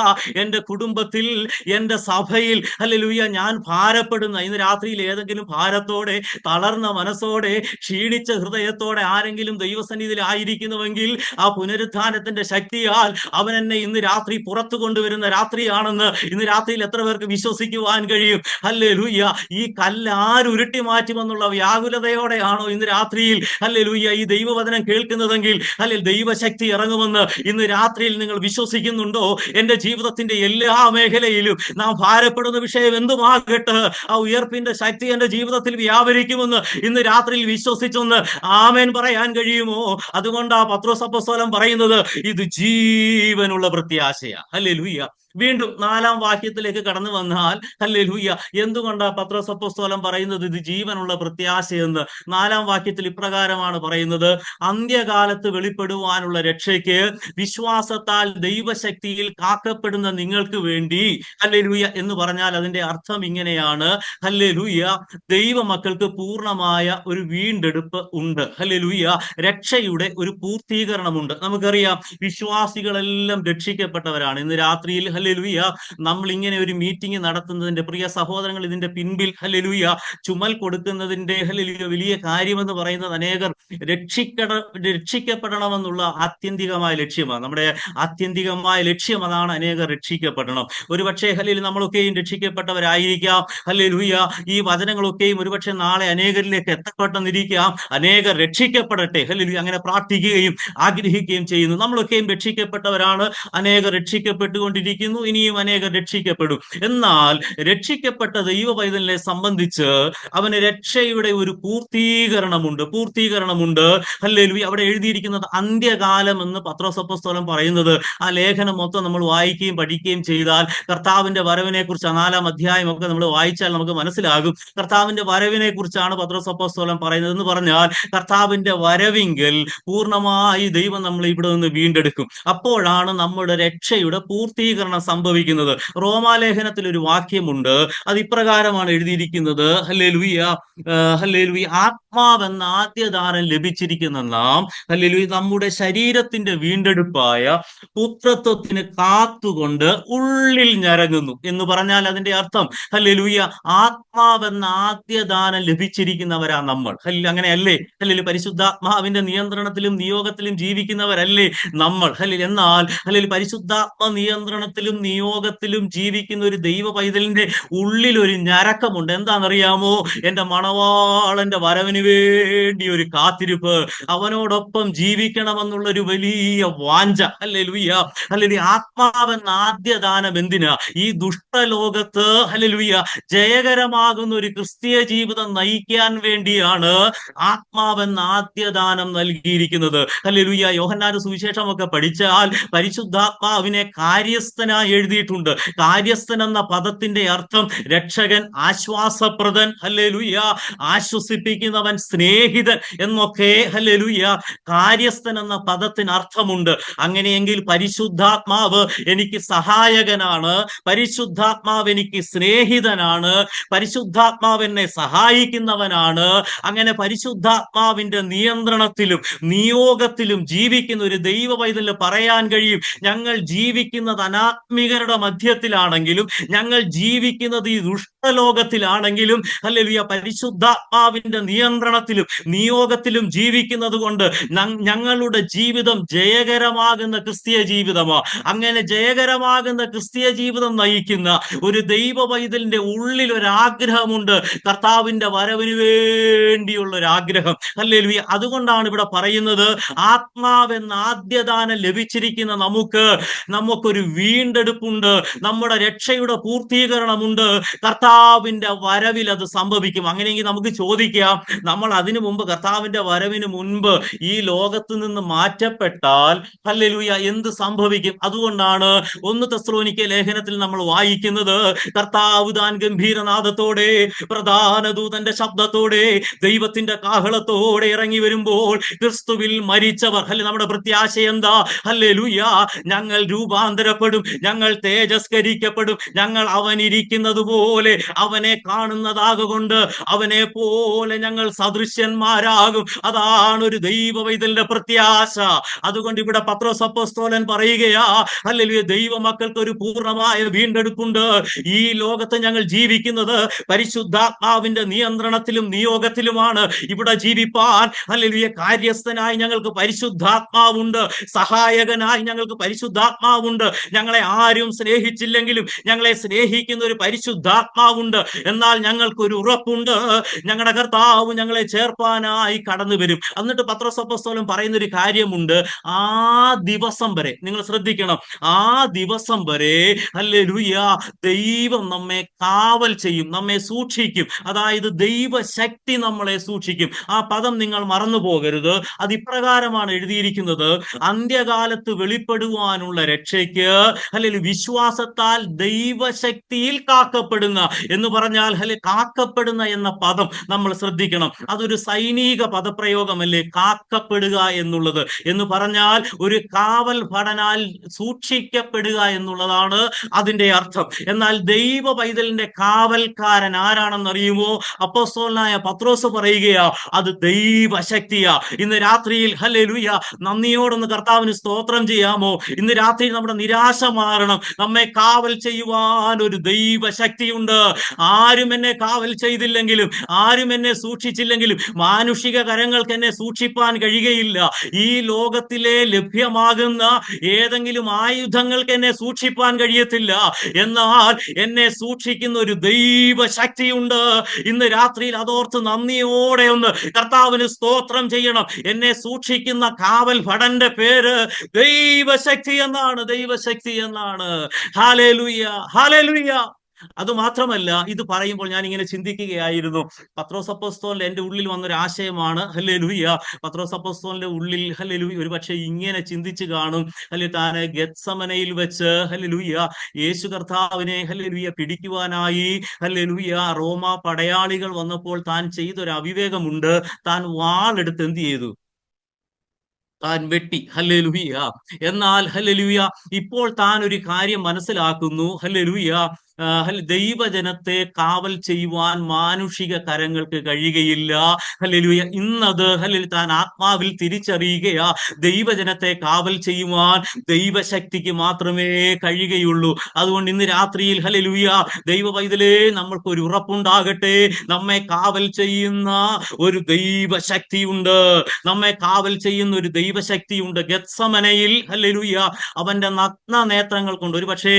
എൻ്റെ കുടുംബത്തിൽ, എൻ്റെ സഭയിൽ ഹല്ലേലൂയ ഞാൻ ഭാരപ്പെടുന്ന ഇന്ന് രാത്രിയിൽ ഏതെങ്കിലും ഭാരത്തോടെ, തളർന്ന മനസ്സോടെ, ക്ഷീണിച്ച ഹൃദയത്തോടെ ആരെങ്കിലും ദൈവസന്നിധിയിൽ ആയിരിക്കുന്നുവെങ്കിൽ ആ പുനരുത്ഥാനത്തിന്റെ ശക്തിയാൽ അവൻ എന്നെ ഇന്ന് രാത്രി പുറത്തു കൊണ്ടുവരുന്ന രാത്രിയാണെന്ന് ഇന്ന് രാത്രിയിൽ എത്ര പേർക്ക് വിശ്വസിക്കുവാൻ കഴിയും? ഹല്ലേലൂയ. ഈ കല്ല് ആരുരുട്ടി മാറ്റുമെന്നുള്ള വ്യാകുലതയോടെയാണോ ഇന്ന് രാത്രിയിൽ ഹല്ലേലൂയ ഈ ദൈവവചനം കേൾക്കുന്നതെങ്കിൽ ദൈവശക്തി ഇറങ്ങുമെന്ന് ഇന്ന് രാത്രിയിൽ നിങ്ങൾ വിശ്വസിക്കുന്നുണ്ടോ? എൻ്റെ ജീവിതത്തിന്റെ എല്ലാ മേഖലയിലും നാം ഭാരപ്പെടുന്ന വിഷയം എന്തുമാകട്ടെ, ആ ഉയർപ്പിന്റെ ശക്തി എൻ്റെ ജീവിതത്തിൽ വ്യാപരിക്കുമെന്ന് ഇന്ന് രാത്രിയിൽ വിശ്വസിച്ചൊന്ന് ആമേൻ പറയാൻ കഴിയുമോ? അതുകൊണ്ട് ആ പത്രോസ് അപ്പോസ്തലൻ പറയുന്നത് ഇത് ജീവനുള്ള പ്രത്യാശയാ. ഹല്ലേലൂയ. വീണ്ടും 4-ാം വാക്യത്തിലേക്ക് കടന്നു വന്നാൽ ഹല്ലേലൂയ എന്തുകൊണ്ടാ പത്രോസ് അപ്പോസ്തലൻ പറയുന്നത് ഇത് ജീവനുള്ള പ്രത്യാശയെന്ന്? 4-ാം വാക്യത്തിൽ ഇപ്രകാരമാണ് പറയുന്നത്, അന്ത്യകാലത്ത് വെളിപ്പെടുവാനുള്ള രക്ഷയ്ക്ക് വിശ്വാസത്താൽ ദൈവശക്തിയിൽ കാക്കപ്പെടുന്ന നിങ്ങൾക്ക് വേണ്ടി. ഹല്ലേലൂയ എന്ന് പറഞ്ഞാൽ അതിന്റെ അർത്ഥം ഇങ്ങനെയാണ്. ഹല്ലേലൂയ. ദൈവമക്കൾക്ക് പൂർണ്ണമായ ഒരു വീണ്ടെടുപ്പ് ഉണ്ട്. ഹല്ലേലൂയ. രക്ഷയുടെ ഒരു പൂർത്തീകരണമുണ്ട്. നമുക്കറിയാം വിശ്വാസികളെല്ലാം രക്ഷിക്കപ്പെട്ടവരാണ്. ഇന്ന് രാത്രിയിൽ ഹല്ലേലൂയ നമ്മൾ ഇങ്ങനെ ഒരു മീറ്റിംഗ് നടത്തുന്നതിന്റെ, പ്രിയ സഹോദരങ്ങൾ, ഇതിന്റെ പിൻപിൽ ഹല്ലേലൂയ ചുമൽ കൊടുക്കുന്നതിന്റെ ഹല്ലേലൂയ വലിയ കാര്യമെന്ന് പറയുന്നത് അനേകർ രക്ഷിക്കപ്പെടണമെന്നുള്ള ആത്യന്തികമായ ലക്ഷ്യമാണ്. നമ്മുടെ ആത്യന്തികമായ ലക്ഷ്യം അതാണ്, അനേകർ രക്ഷിക്കപ്പെടണം. ഒരുപക്ഷെ ഹല്ലേലൂയ നമ്മളൊക്കെയും രക്ഷിക്കപ്പെട്ടവരായിരിക്കാം. ഹല്ലേലൂയ ഈ വചനങ്ങളൊക്കെയും ഒരുപക്ഷെ നാളെ അനേകരിലേക്ക് എത്തപ്പെട്ടെന്നിരിക്കാം. അനേകർ രക്ഷിക്കപ്പെടട്ടെ. ഹല്ലേലൂയ അങ്ങനെ പ്രാർത്ഥിക്കുകയും ആഗ്രഹിക്കുകയും ചെയ്യുന്നു. നമ്മളൊക്കെയും രക്ഷിക്കപ്പെട്ടവരാണ്. അനേകർ രക്ഷിക്കപ്പെട്ടുകൊണ്ടിരിക്കുന്നു, ഇനിയും അനേകർ രക്ഷിക്കപ്പെടും. എന്നാൽ രക്ഷിക്കപ്പെട്ട ദൈവ പൈതലിനെ സംബന്ധിച്ച് അവന് രക്ഷയുടെ ഒരു പൂർത്തീകരണമുണ്ട്. ഹല്ലേലൂയ. അവിടെ എഴുതിയിരിക്കുന്നത് അന്ത്യകാലം എന്ന് പത്രോസ് അപ്പോസ്തലൻ പറയുന്നത്. ആ ലേഖനം മൊത്തം നമ്മൾ വായിക്കുകയും പഠിക്കുകയും ചെയ്താൽ കർത്താവിന്റെ വരവിനെ കുറിച്ച് 4-ാം അധ്യായം ഒക്കെ നമ്മൾ വായിച്ചാൽ നമുക്ക് മനസ്സിലാകും. കർത്താവിന്റെ വരവിനെ കുറിച്ചാണ് പത്രോസ് അപ്പോസ്തലൻ പറയുന്നത്. എന്ന് പറഞ്ഞാൽ കർത്താവിന്റെ വരവിങ്കൽ പൂർണ്ണമായി ദൈവം നമ്മളെ ഇവിടെ നിന്ന് വീണ്ടെടുക്കും. അപ്പോഴാണ് നമ്മുടെ രക്ഷയുടെ പൂർത്തീകരണം സംഭവിക്കുന്നത്. റോമാലേഖനത്തിൽ ഒരു വാക്യമുണ്ട്, അത് ഇപ്രകാരമാണ് എഴുതിയിരിക്കുന്നത്. Hallelujah, hallelujah. ആത്മാവെന്ന ആദ്യദാനം ലഭിച്ചിരിക്കുന്ന നാം, ഹല്ലേലൂയ, നമ്മുടെ ശരീരത്തിന്റെ വീണ്ടെടുപ്പായ പുത്രത്വത്തിന് കാത്തുകൊണ്ട് ഉള്ളിൽ ഞരങ്ങുന്നു എന്ന് പറഞ്ഞാൽ അതിന്റെ അർത്ഥം, ഹല്ലേലൂയ, ആത്മാവെന്ന ആദ്യദാനം ലഭിച്ചിരിക്കുന്നവരാ നമ്മൾ. അങ്ങനെയല്ലേ? ഹല്ലേലൂയ, പരിശുദ്ധാത്മാവിന്റെ നിയന്ത്രണത്തിലും നിയോഗത്തിലും ജീവിക്കുന്നവരല്ലേ നമ്മൾ? ഹല്ലേലൂയ. എന്നാൽ ഹല്ലേലൂയ, പരിശുദ്ധാത്മ നിയന്ത്രണത്തിലും നിയോഗത്തിലും ജീവിക്കുന്ന ഒരു ദൈവ പൈതലിന്റെ ഉള്ളിൽ ഒരു ഞരക്കമുണ്ട്. എന്താണെന്നറിയാമോ? എന്റെ മണവാളന്റെ വരവിന് വേണ്ടി ഒരു കാത്തിരിപ്പ്, അവനോടൊപ്പം ജീവിക്കണമെന്നുള്ള ഒരു വലിയ വാഞ്ച. Hallelujah, hallelujah. ആത്മാവെന്ന ആദ്യദാനം എന്തിനാ? ഈ ദുഷ്ടലോകത്ത് ഹല്ലേലൂയ ജയകരമാകുന്ന ഒരു ക്രിസ്തീയ ജീവിതം നയിക്കാൻ വേണ്ടിയാണ് ആത്മാവെന്ന ആദ്യദാനം നൽകിയിരിക്കുന്നത്. ഹല്ലേലൂയ. യോഹന്നാന്റെ സുവിശേഷമൊക്കെ പഠിച്ചാൽ പരിശുദ്ധാത്മാവിനെ കാര്യസ്ഥനായി എഴുതിയിട്ടുണ്ട്. കാര്യസ്ഥൻ എന്ന പദത്തിന്റെ അർത്ഥം രക്ഷകൻ, ആശ്വാസപ്രദൻ, ഹല്ലേലൂയ, ആശ്വസിപ്പിക്കുന്നവൻ, സ്നേഹിതൻ എന്നൊക്കെ. ഹല്ലേലൂയ, കാര്യസ്ഥൻ എന്ന പദത്തിന് അർത്ഥമുണ്ട്. അങ്ങനെയെങ്കിൽ പരിശുദ്ധാത്മാവ് എനിക്ക് സഹായകനാണ്, പരിശുദ്ധാത്മാവ് എനിക്ക് സ്നേഹിതനാണ്, പരിശുദ്ധാത്മാവ് എന്നെ സഹായിക്കുന്നവനാണ്. അങ്ങനെ പരിശുദ്ധാത്മാവിന്റെ നിയന്ത്രണത്തിലും നിയോഗത്തിലും ജീവിക്കുന്ന ഒരു ദൈവ പൈതലിന് പറയാൻ കഴിയും, ഞങ്ങൾ ജീവിക്കുന്നത് അനാത്മികരുടെ മധ്യത്തിലാണെങ്കിലും, ഞങ്ങൾ ജീവിക്കുന്നത് ഈ ദുഷ്ടലോകത്തിലാണെങ്കിലും, ഹല്ലേലൂയ, പരിശുദ്ധാത്മാവിന്റെ നിയന്ത്രണത്തിലും നിയോഗത്തിലും ജീവിക്കുന്നത് കൊണ്ട് ഞങ്ങളുടെ ജീവിതം ജയകരമാകുന്ന ക്രിസ്തീയ ജീവിതമാ. അങ്ങനെ ജയകരമാകുന്ന ക്രിസ്തീയ ജീവിതം നയിക്കുന്ന ഒരു ദൈവ പൈതലിന്റെ ഉള്ളിൽ ഒരു ആഗ്രഹമുണ്ട്, കർത്താവിന്റെ വരവിന് വേണ്ടിയുള്ള ഒരു ആഗ്രഹം. ഹല്ലേലൂയ. അതുകൊണ്ടാണ് ഇവിടെ പറയുന്നത്, ആത്മാവെന്ന ആദ്യദാനം ലഭിച്ചിരിക്കുന്ന നമുക്കൊരു വീണ്ടെടുപ്പുണ്ട്, നമ്മുടെ രക്ഷയുടെ പൂർത്തീകരണമുണ്ട്. കർത്താവിന്റെ വരവിൽ അത് സംഭവിക്കും. അങ്ങനെയെങ്കിൽ നമുക്ക് ചോദിക്കാം, നമ്മൾ അതിനു മുമ്പ്, കർത്താവിന്റെ വരവിന് മുൻപ് ഈ ലോകത്ത് നിന്ന് മാറ്റപ്പെട്ടാൽ ഹല്ലേലൂയ എന്ത് സംഭവിക്കും? അതുകൊണ്ടാണ് 1 തെസ്സലോനിക്ക ലേഖനത്തിൽ നമ്മൾ വായിക്കുന്നത്, കർത്താവ് താൻ ഗംഭീരനാദത്തോടെ, പ്രധാന ദൂതന്റെ ശബ്ദത്തോടെ, ദൈവത്തിന്റെ കാഹളത്തോടെ ഇറങ്ങി വരുമ്പോൾ ക്രിസ്തുവിൽ മരിച്ചവർ, നമ്മുടെ പ്രത്യാശ എന്താ? ഹല്ലേലൂയ, ഞങ്ങൾ രൂപാന്തരപ്പെടും, ഞങ്ങൾ തേജസ്കരിക്കപ്പെടും, ഞങ്ങൾ അവനിരിക്കുന്നത് പോലെ അവനെ കാണുന്നതാകൊണ്ട് അവനെ പോലെ ഞങ്ങൾ സദൃശ്യന്മാരാകും. അതാണ് ഒരു ദൈവ പൈതലിന്റെ പ്രത്യാശ. അതുകൊണ്ട് ഇവിടെ പത്രോസ് അപ്പോസ്തലൻ പറയുകയാ, ഹല്ലേലൂയ, ദൈവ മക്കൾക്ക് ഒരു പൂർണ്ണമായ വീണ്ടെടുപ്പുണ്ട്. ഈ ലോകത്ത് ഞങ്ങൾ ജീവിക്കുന്നത് പരിശുദ്ധാത്മാവിന്റെ നിയന്ത്രണത്തിലും നിയോഗത്തിലുമാണ്. ഇവിടെ ജീവിപ്പാൻ ഹല്ലേലൂയ കാര്യസ്ഥനായി ഞങ്ങൾക്ക് പരിശുദ്ധാത്മാവുണ്ട്, സഹായകനായി ഞങ്ങൾക്ക് പരിശുദ്ധാത്മാവുണ്ട്. ഞങ്ങളെ ആരും സ്നേഹിച്ചില്ലെങ്കിലും ഞങ്ങളെ സ്നേഹിക്കുന്ന ഒരു പരിശുദ്ധാത്മാവുണ്ട്. എന്നാൽ ഞങ്ങൾക്കൊരു ഉറപ്പുണ്ട്, ഞങ്ങളുടെ കർത്താവ് ഞങ്ങളെ ചേർപ്പാനായി കടന്നു വരും. എന്നിട്ട് പത്രോസ് അപ്പോസ്തലൻ പറയുന്ന ഒരു കാര്യമുണ്ട്, ആ ദിവസം വരെ നിങ്ങൾ ശ്രദ്ധിക്കണം, ആ ദിവസം വരെ ഹല്ലേലൂയ ദൈവം നമ്മെ കാവൽ ചെയ്യും, നമ്മെ സൂക്ഷിക്കും. അതായത് ദൈവശക്തി നമ്മളെ സൂക്ഷിക്കും. ആ പദം നിങ്ങൾ മറന്നു പോകരുത്. അത് ഇപ്രകാരമാണ് എഴുതിയിരിക്കുന്നത്, അന്ത്യകാലത്ത് വെളിപ്പെടുവാനുള്ള രക്ഷയ്ക്ക് അല്ലെങ്കിൽ വിശ്വാസത്താൽ ദൈവശക്തിയിൽ കാക്കപ്പെടുന്ന എന്ന് പറഞ്ഞാൽ കാക്കപ്പെടുന്ന എന്ന പദം നമ്മൾ ശ്രദ്ധിക്കണം. അതൊരു സൈനിക പദപ്രയോഗമല്ലേ, കാക്കപ്പെടുക എന്നുള്ളത്. എന്ന് പറഞ്ഞാൽ ഒരു കാവൽ ഭടനാൽ സൂക്ഷിക്കപ്പെടുക എന്നുള്ളതാണ് അതിന്റെ അർത്ഥം. എന്നാൽ ദൈവ പൈതലിന്റെ കാവൽക്കാരൻ ആരാണെന്നറിയുമോ? അപ്പോസ്തലനായ പത്രോസ് പറയുകയാ, അത് ദൈവശക്തിയാ. ഇന്ന് രാത്രിയിൽ ഹല്ലേലൂയ നന്ദിയോടൊന്ന് കർത്താവിന് സ്തോത്രം ചെയ്യാമോ? ഇന്ന് രാത്രി നമ്മുടെ നിരാശ മാറണം. നമ്മെ കാവൽ ചെയ്യുവാൻ ഒരു ദൈവശക്തിയുണ്ട്. ആരും എന്നെ കാവൽ ചെയ്തില്ലെങ്കിലും, ആരും എന്നെ സൂക്ഷിച്ചില്ലെങ്കിലും, മാനുഷിക കരങ്ങൾക്ക് എന്നെ സൂക്ഷിപ്പാൻ കഴിയുകയില്ല. ഈ ലോകത്തിലെ ലഭ്യമാകുന്ന ഏതെങ്കിലും ആയുധങ്ങൾക്ക് എന്നെ സൂക്ഷിപ്പാൻ കഴിയത്തില്ല. എന്നാൽ എന്നെ സൂക്ഷിക്കുന്ന ഒരു ദൈവശക്തിയുണ്ട്. ഇന്ന് രാത്രിയിൽ അതോർത്ത് നന്ദിയോടെ ഒന്ന് കർത്താവിന് സ്തോത്രം ചെയ്യണം. എന്നെ സൂക്ഷിക്കുന്ന കാവൽ ഭടന്റെ പേര് ദൈവശക്തി എന്നാണ്, ദൈവശക്തി എന്നാണ്. Hallelujah, hallelujah. അത് മാത്രമല്ല, ഇത് പറയുമ്പോൾ ഞാൻ ഇങ്ങനെ ചിന്തിക്കുകയായിരുന്നു, പത്രോസ് അപ്പോസ്തലൻ എന്റെ ഉള്ളിൽ വന്നൊരു ആശയമാണ്. ഹല്ലേലൂയ, പത്രോസ് അപ്പോസ്തലന്റെ ഉള്ളിൽ ഹല്ലേലൂയ ഒരു പക്ഷെ ഇങ്ങനെ ചിന്തിച്ചു കാണും, താൻ ഗെത്സമനയിൽ വെച്ച് ഹല്ലേലൂയ യേശു കർത്താവിനെ ഹല്ലേലൂയ പിടിക്കുവാനായി ഹല്ലേലൂയ റോമ പടയാളികൾ വന്നപ്പോൾ താൻ ചെയ്തൊരു അവിവേകമുണ്ട്. താൻ വാളെടുത്ത് എന്ത് ചെയ്തു? താൻ വെട്ടി. ഹല്ലേലൂയ. എന്നാൽ ഹല്ലേലൂയ ഇപ്പോൾ താൻ ഒരു കാര്യം മനസ്സിലാക്കുന്നു. ഹല്ലേലൂയ. ദൈവജനത്തെ കാവൽ ചെയ്യുവാൻ മാനുഷിക കരങ്ങൾക്ക് കഴിയുകയില്ല. ഹല്ലേലൂയ. ഇന്നത് താൻ ആത്മാവിൽ തിരിച്ചറിയുകയാ. ദൈവജനത്തെ കാവൽ ചെയ്യുവാൻ ദൈവശക്തിക്ക് മാത്രമേ കഴിയുകയുള്ളൂ. അതുകൊണ്ട് ഇന്ന് രാത്രിയിൽ ഹല്ലേലൂയ ദൈവ പൈതലേ, നമ്മൾക്കൊരു ഉറപ്പുണ്ടാകട്ടെ. നമ്മെ കാവൽ ചെയ്യുന്ന ഒരു ദൈവശക്തിയുണ്ട്. നമ്മെ കാവൽ ചെയ്യുന്ന ഒരു ദൈവശക്തിയുണ്ട്. ഗത്സമനയിൽ ഹല്ലേലൂയ അവന്റെ നഗ്ന നേത്രങ്ങൾ കൊണ്ട്, ഒരു പക്ഷേ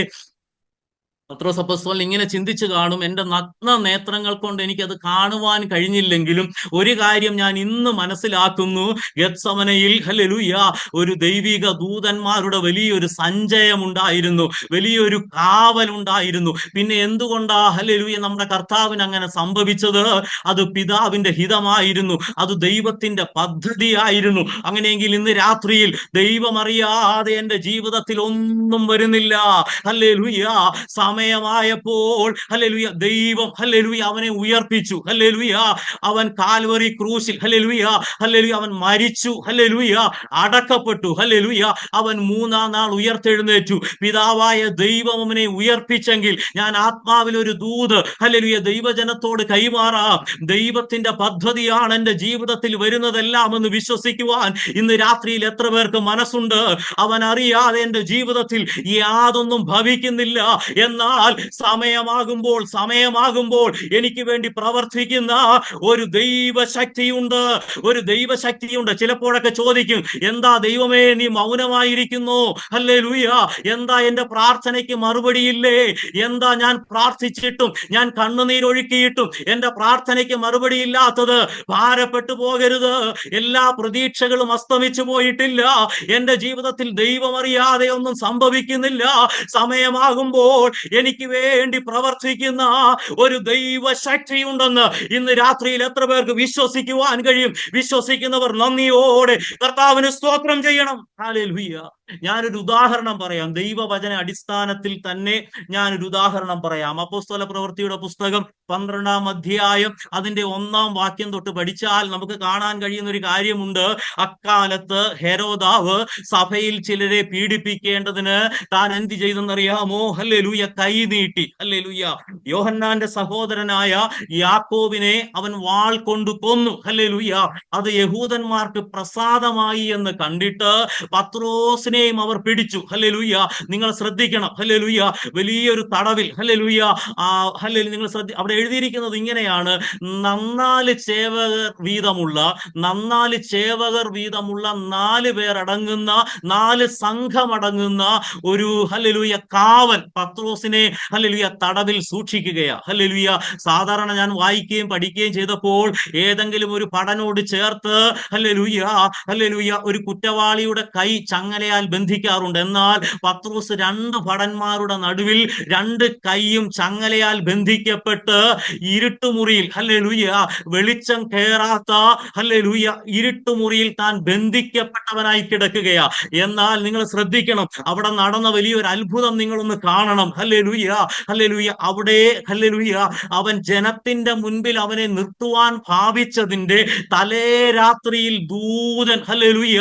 പത്രോസ് അപ്പോസ്തലൻ ഇങ്ങനെ ചിന്തിച്ചു കാണും, എന്റെ നഗ്ന നേത്രങ്ങൾ കൊണ്ട് എനിക്കത് കാണുവാൻ കഴിഞ്ഞില്ലെങ്കിലും ഒരു കാര്യം ഞാൻ ഇന്ന് മനസ്സിലാക്കുന്നു. ഗത്സമനയിൽ ഹല്ലേലൂയ ഒരു ദൈവിക ദൂതന്മാരുടെ വലിയൊരു സഞ്ചയമുണ്ടായിരുന്നു, വലിയൊരു കാവലുണ്ടായിരുന്നു. പിന്നെ എന്തുകൊണ്ടാ ഹല്ലേലൂയ നമ്മുടെ കർത്താവിന് അങ്ങനെ സംഭവിച്ചത്? അത് പിതാവിന്റെ ഹിതമായിരുന്നു, അത് ദൈവത്തിന്റെ പദ്ധതിയായിരുന്നു. അങ്ങനെയെങ്കിൽ ഇന്ന് രാത്രിയിൽ ദൈവമറിയാതെ എന്റെ ജീവിതത്തിൽ ഒന്നും വരുന്നില്ല. ഹല്ലേലൂയ. സമയമായപ്പോൾ ഹല്ലേലൂയ ദൈവം ഹല്ലേലൂയ അവനെ ഉയർപ്പിച്ചു. ഹല്ലേലൂയ അവൻ കാൽവറി ക്രൂശിൽ ഹല്ലേലൂയ അവൻ മരിച്ചു. ഹല്ലേലൂയ അടക്കപ്പെട്ടു. ഹല്ലേലൂയ അവൻ മൂന്നാം നാൾ ഉയർത്തെഴുന്നേറ്റു. പിതാവായ ദൈവം അവനെ ഉയർപ്പിച്ചെങ്കിൽ ഞാൻ ആത്മാവിൽ ഒരു ദൂത് ഹല്ലേലൂയ ദൈവജനത്തോട് കൈമാറാം. ദൈവത്തിന്റെ പദ്ധതിയാണ് എന്റെ ജീവിതത്തിൽ വരുന്നതെല്ലാം എന്ന് വിശ്വസിക്കുവാൻ ഇന്ന് രാത്രിയിൽ എത്ര പേർക്ക് മനസ്സുണ്ട്? അവൻ അറിയാതെ എന്റെ ജീവിതത്തിൽ യാതൊന്നും ഭവിക്കുന്നില്ല. എന്നാൽ സമയമാകുമ്പോൾ എനിക്ക് വേണ്ടി പ്രവർത്തിക്കുന്ന ഒരു ദൈവശക്തിയുണ്ട്, ഒരു ദൈവശക്തിയുണ്ട്. ചിലപ്പോഴൊക്കെ ചോദിക്കും, എന്താ ദൈവമേ നീ മൗനമായിരിക്കുന്നു? ഹല്ലേലൂയ. എന്താ എന്റെ പ്രാർത്ഥനയ്ക്ക് മറുപടിയില്ലേ? എന്താ ഞാൻ പ്രാർത്ഥിച്ചിട്ടും, ഞാൻ കണ്ണുനീരൊഴുക്കിയിട്ടും എന്റെ പ്രാർത്ഥനയ്ക്ക് മറുപടിയില്ലാത്തത്? ഭാരപ്പെട്ടു പോകരുത്. എല്ലാ പ്രതീക്ഷകളും അസ്തമിച്ചു പോയിട്ടില്ല. എന്റെ ജീവിതത്തിൽ ദൈവമറിയാതെ ഒന്നും സംഭവിക്കുന്നില്ല. സമയമാകുമ്പോൾ എനിക്ക് വേണ്ടി പ്രവർത്തിക്കുന്ന ഒരു ദൈവശക്തിയുണ്ടെന്ന് ഇന്ന് രാത്രിയിൽ എത്ര പേർക്ക് വിശ്വസിക്കുവാൻ കഴിയും? വിശ്വസിക്കുന്നവർ നന്ദിയോടെ കർത്താവിന് സ്തോത്രം ചെയ്യണം. ഹല്ലേലൂയ. ഞാനൊരു ഉദാഹരണം പറയാം. ദൈവവചന അടിസ്ഥാനത്തിൽ തന്നെ ഞാനൊരു ഉദാഹരണം പറയാം. അപ്പോസ്തല പ്രവൃത്തിയുടെ പുസ്തകം 12-ാം അധ്യായം അതിന്റെ 1-ാം വാക്യം തൊട്ട് പഠിച്ചാൽ നമുക്ക് കാണാൻ കഴിയുന്ന ഒരു കാര്യമുണ്ട്. അക്കാലത്ത് ഹെരോദാവ് സഭയിൽ ചിലരെ പീഡിപ്പിക്കേണ്ടതിന് താൻ എന്ത് ചെയ്തെന്നറിയാമോ? ഹല്ലേലൂയ കൈ നീട്ടി. ഹല്ലേലൂയ യോഹന്നാന്റെ സഹോദരനായ യാക്കോബിനെ അവൻ വാൾ കൊണ്ട് കൊന്നു. ഹല്ലേലൂയ അത് യഹൂദന്മാർക്ക് പ്രസാദമായി എന്ന് കണ്ടിട്ട് പത്രോസിനെയും അവർ പിടിച്ചു. ഹല്ലേലൂയ നിങ്ങൾ ശ്രദ്ധിക്കണം. ഹല്ലേലൂയ വലിയൊരു തടവിൽ ഹല്ലേലൂയ നിങ്ങൾ അവിടെ എഴുതിയിരിക്കുന്നത് ഇങ്ങനെയാണ്: 4 ചേവകർ വീതമുള്ള 4 പേർ അടങ്ങുന്ന 4 സംഘമടങ്ങുന്ന ഒരു ഹല്ലേലൂയ കാവൽ പത്രോസിനെ ഹല്ലേലൂയ തടവിൽ സൂക്ഷിക്കുകയാ. ഹല്ലേലൂയ സാധാരണ ഞാൻ വായിക്കുകയും പഠിക്കുകയും ചെയ്തപ്പോൾ ഏതെങ്കിലും ഒരു പടനോട് ചേർത്ത് ഹല്ലേലൂയ ഒരു കുറ്റവാളിയുടെ കൈ ചങ്ങലയാൽ ബന്ധിക്കാറുണ്ട്. എന്നാൽ പത്രോസ് 2 ഭടന്മാരുടെ നടുവിൽ 2 കൈയും ചങ്ങലയാൽ ബന്ധിക്കപ്പെട്ട് ഇരുട്ടുമുറിയിൽ ഹല്ലേലൂയ വെളിച്ചം കയറാത്ത ഹല്ലേലൂയ ഇരുട്ടുമുറിയിൽ താൻ ബന്ധിക്കപ്പെട്ടവനായി കിടക്കുകയാ. എന്നാൽ നിങ്ങൾ ശ്രദ്ധിക്കണം, അവിടെ നടന്ന വലിയൊരു അത്ഭുതം നിങ്ങളൊന്ന് കാണണം. ഹല്ലേലൂയ അവിടെ ഹല്ലേലൂയ അവൻ ജനത്തിന്റെ മുൻപിൽ അവനെ നിർത്തുവാൻ ഭാവിച്ചതിന്റെ തലേ രാത്രിയിൽ ദൂതൻ ഹല്ലേലൂയ